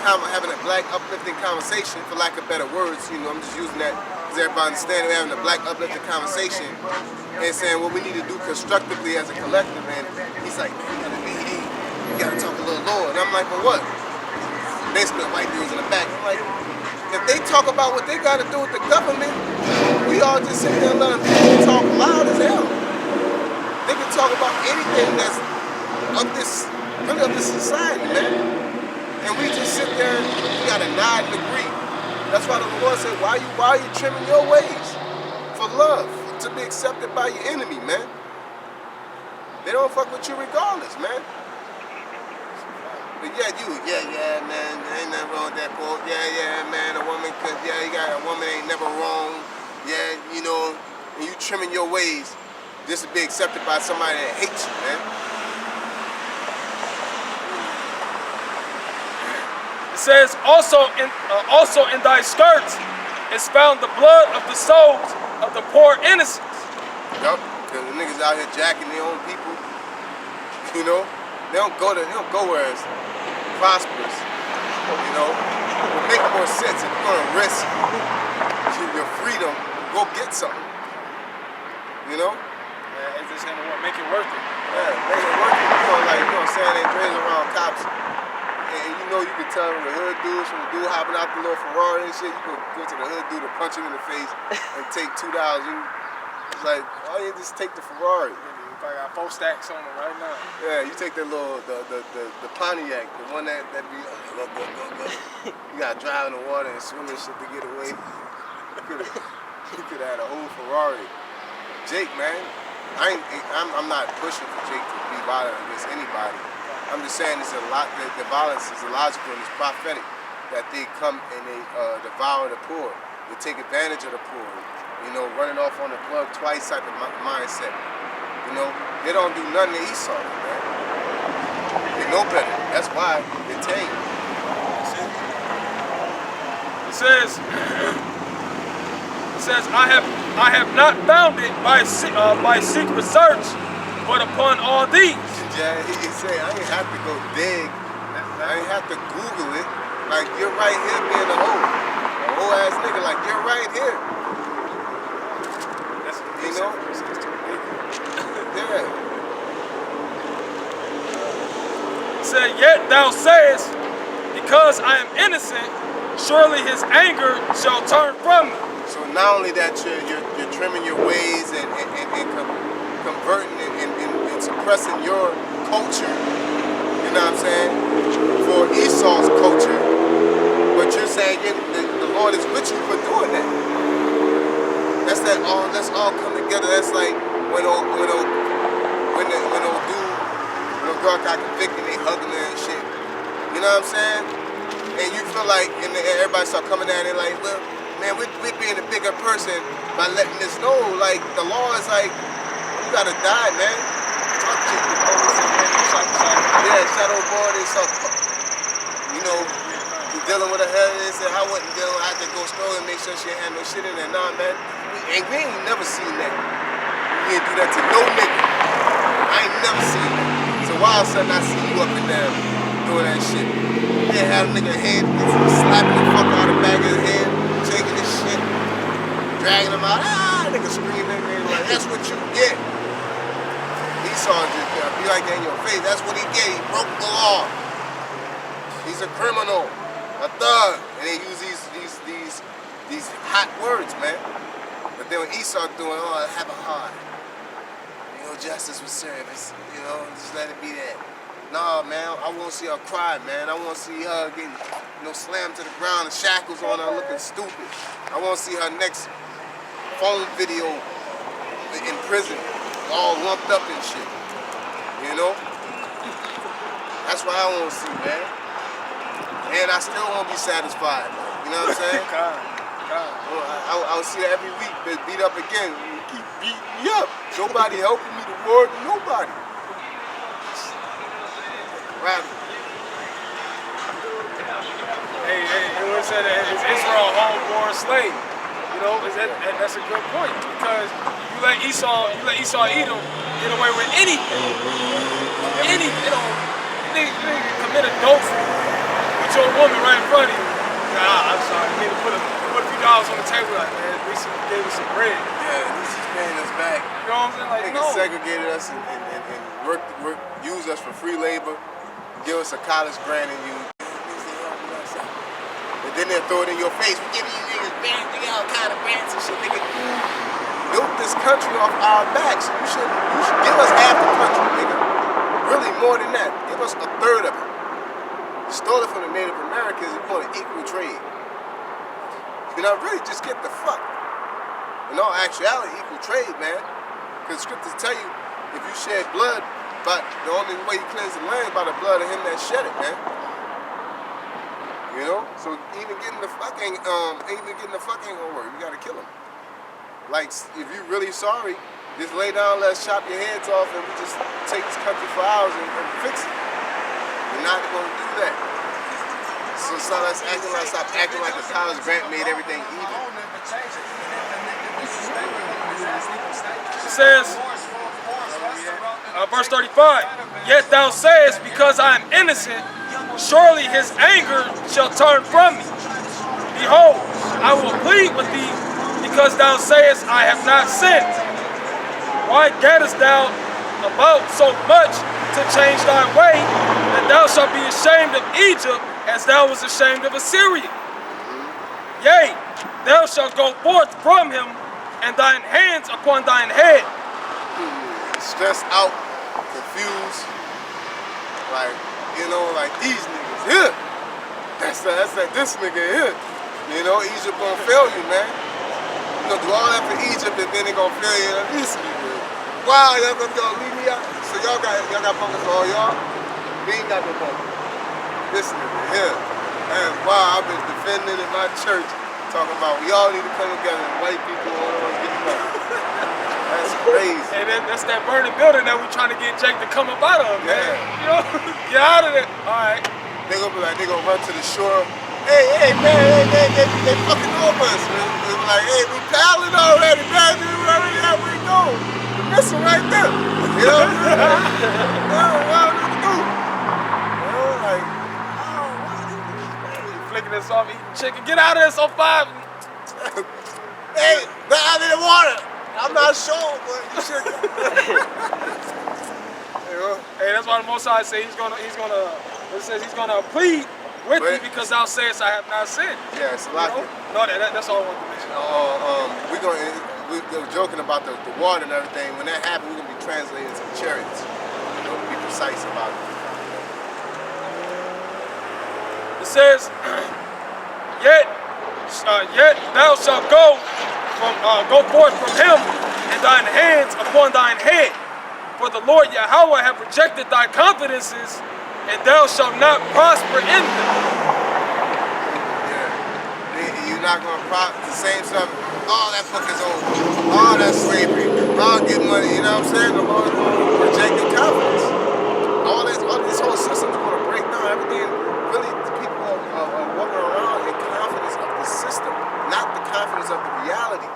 having a black uplifting conversation, for lack of better words. You know, I'm just using that because everybody understands we're having a black uplifting conversation and saying what we need to do constructively as a collective. And he's like, man, you gotta talk a little lower. And I'm like, well, what? Basically, white dudes in the back. I'm like, if they talk about what they got to do with the government, we all just sit there and let them talk loud as hell. They can talk about anything that's of this society, man. And we just sit there and we got to nod and agree. That's why the Lord said, why are you trimming your ways? For love, to be accepted by your enemy, man. They don't fuck with you regardless, man. But yeah, man, ain't nothing wrong with that quote. Yeah, man, a woman ain't never wrong. Yeah, you know, and you trimming your ways just to be accepted by somebody that hates you, man. It says, also in thy skirts is found the blood of the souls of the poor innocents. Yup, because the niggas out here jacking their own people. You know, they don't go where it's prosperous. You know, it would make more sense if you're gonna risk your freedom, go get something. You know? Yeah, it's just gonna make it worth it. Yeah, make it worth it. You know what I'm saying? They raising around cops. And you know, you can tell the hood dudes from the dude hopping out the little Ferrari and shit. You can go to the hood dude and punch him in the face and take $2. It's like, why don't you just take the Ferrari? I got 4 stacks on them right now. Yeah, you take the little, the Pontiac, the one that be, go. You gotta drive in the water and swim and shit to get away. You could have had a whole Ferrari. Jake, man, I'm not pushing for Jake to be violent against anybody. I'm just saying it's a lot. The violence is illogical and it's prophetic that they come and they devour the poor. They take advantage of the poor. You know, running off on the plug twice type of mindset. You know, they don't do nothing to Esau, man. They know better. That's why they're tame. It says, I have not found it by secret search, but upon all these. Yeah, he can say, I ain't have to go dig. I ain't have to Google it. Like, you're right here being a whole ass nigga. Like, you're right here. You know? Yeah. It said, yet thou sayest, because I am innocent, surely his anger shall turn from me. So not only that you're trimming your ways and converting and suppressing your culture, you know what I'm saying, for Esau's culture, but you're saying the Lord is with you for doing that. Let's all come together. That's like when old girl got convicted, they hugging her and shit. You know what I'm saying? and you feel like, and everybody start coming down and like, well, man, we're being a bigger person by letting this know. Like, the law is like, you gotta die, man. Talk to you. Yeah, shadow born and something. You know, you dealing with a hell and say, I wouldn't deal, I had to go scroll and make sure she ain't had no shit in there. Nah, man, we ain't never seen that. We ain't do that to no nigga. I ain't never seen that. So why all of a sudden I see you up and down doing that shit? Yeah, have a nigga head, slapping the fuck out of the back of his head, shaking his shit, dragging him out, nigga screaming, and like, that's what you get. Esau just be like that in your face. That's what he get. He broke the law. He's a criminal, a thug, and they use these hot words, man. But then when Esau doing, have a heart. You know, justice with service. You know, just let it be that. Nah, man, I won't see her cry, man. I won't see her getting, slammed to the ground and shackles on her looking stupid. I won't see her next phone video in prison, all lumped up and shit. You know? That's what I want to see, man. And I still won't be satisfied. You know what I'm saying? I'll see that every week, beat up again. You keep beating me up. Nobody helping me to work, nobody. Right. Hey, it was said that it's Israel homeborn slave. You know, that's a good point, because you let Esau eat him, get away with anything. Nigga commit adultery with your woman right in front of you. I'm sorry, you need to put a few dollars on the table, like, man, at least he gave us some bread. Yeah, at least he's paying us back. You know what I'm saying? Like, niggas segregated us and use us for free labor, give us a college grant and you. And then they'll throw it in your face. We're giving you niggas grants, they got all kind of grants and shit. Nigga, you built this country off our backs. You should give us half the country, nigga. Really more than that. Give us a third of it. You stole it from the Native Americans and put an equal trade. You know, really just get the fuck. In all actuality, equal trade, man. Because scriptures tell you, if you shed blood, but the only way you cleanse the land is by the blood of him that shed it, man. You know? So even getting the fuck ain't gonna work. You gotta kill him. Like, if you're really sorry, just lay down, let's chop your heads off, and we just take this country for hours and fix it. We're not gonna do that. So let's stop acting like the college grant made everything even. It says, verse 35, yet thou sayest, because I am innocent, surely his anger shall turn from me. Behold, I will plead with thee, because thou sayest, I have not sinned. Why gettest thou about so much to change thy way, that thou shalt be ashamed of Egypt, as thou was ashamed of Assyria? Yea, thou shalt go forth from him, and thine hands upon thine head. Stressed out, confused, like, like these niggas here. That's like this nigga here. You know, Egypt gonna fail you, man. Do all that for Egypt, and then they gonna fail you. This nigga. Wow, y'all gonna leave me out. So y'all got bunkers for all y'all. We ain't got no bunkers. This nigga here. And wow, I've been defending in my church, talking about we all need to come together. And white people all want to get money. That's crazy. And that's that burning building that we trying to get Jake to come up out of, man. You know, get out of there. All right. They gonna be like, they gonna run to the shore. Hey, man, they fucking over us. They be like, hey, we paddling already, man. We go. We're missing right there. You know what I'm saying? What do we do? Like, flicking us off, eating chicken. Get out of there, so 5. Hey, but I'm in the water. I'm not sure, but you should. Hey, that's why the Most High say he's gonna plead with you, because thou sayest I have not sinned. Yeah, it's a lot. No, that's all I want to mention. We're joking about the water and everything. When that happens, we're gonna be translated to chariots. To be precise about it. It says, yet thou shalt go forth from him, and thine hands upon thine head. For the Lord Yahawah hath rejected thy confidences, and thou shalt not prosper in them. not going to the same stuff. Oh, that book is over. Oh, that's slavery. Oh, get money. You know what I'm saying? The Lord is going to reject your confidence. All this whole system is going to break down everything. Really, people are walking around in confidence of the system, not the confidence of the reality.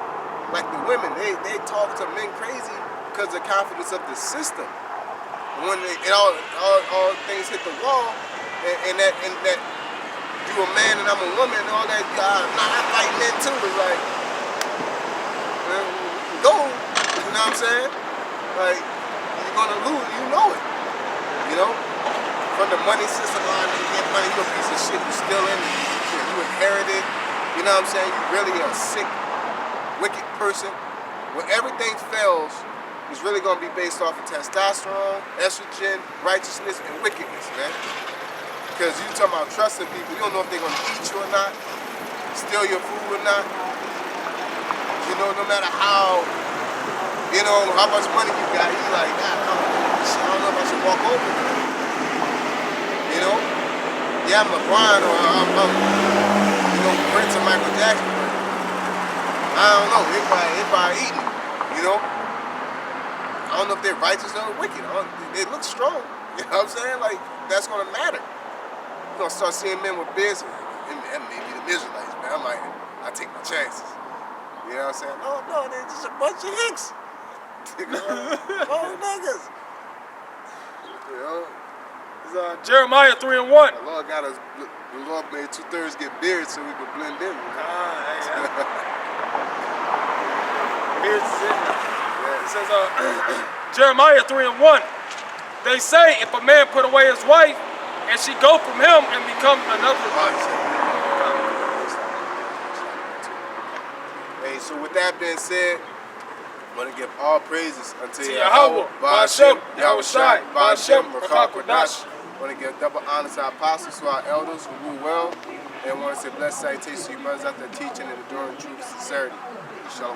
Like the women, they talk to men crazy because of the confidence of the system. When all things hit the wall, and that you a man and I'm a woman and all that, I fight men too. It's like, man, go, you know what I'm saying? Like, you're gonna lose, you know it. You know? From the money system on, you get money, you a piece of shit, you still in it, you inherited, you know what I'm saying? You really a sick, wicked person. When everything fails, it's really gonna be based off of testosterone, estrogen, righteousness, and wickedness, man. Because you talking about trusting people, you don't know if they're gonna eat you or not, steal your food or not. You know, no matter how much money you got, you like, I don't know if I should walk over you. You know? Yeah, I'm LeBron or I'm Prince or Michael Jackson. I don't know, they probably eating, you know? I don't know if they're righteous or wicked. They look strong. You know what I'm saying? Like, that's going to matter. You're going to start seeing men with beards, and maybe the Israelites, man. I take my chances. You know what I'm saying? No, they're just a bunch of hicks. Oh, niggas. You know? It's Jeremiah 3:1. The Lord made 2/3 get beards so we could blend in. Beards is in there. It says, Jeremiah 3:1. They say if a man put away his wife and she go from him and become another wife. Hey, so with that being said, I want to give all praises unto Yahawah, BAHASHAM, YAHAWASHI, BAHASHAM, QADASH. I want to give double honor to our apostles, to our elders who rule well, and I want to say blessed salutations to you brothers out there teaching and enduring truth and sincerity. Shalom.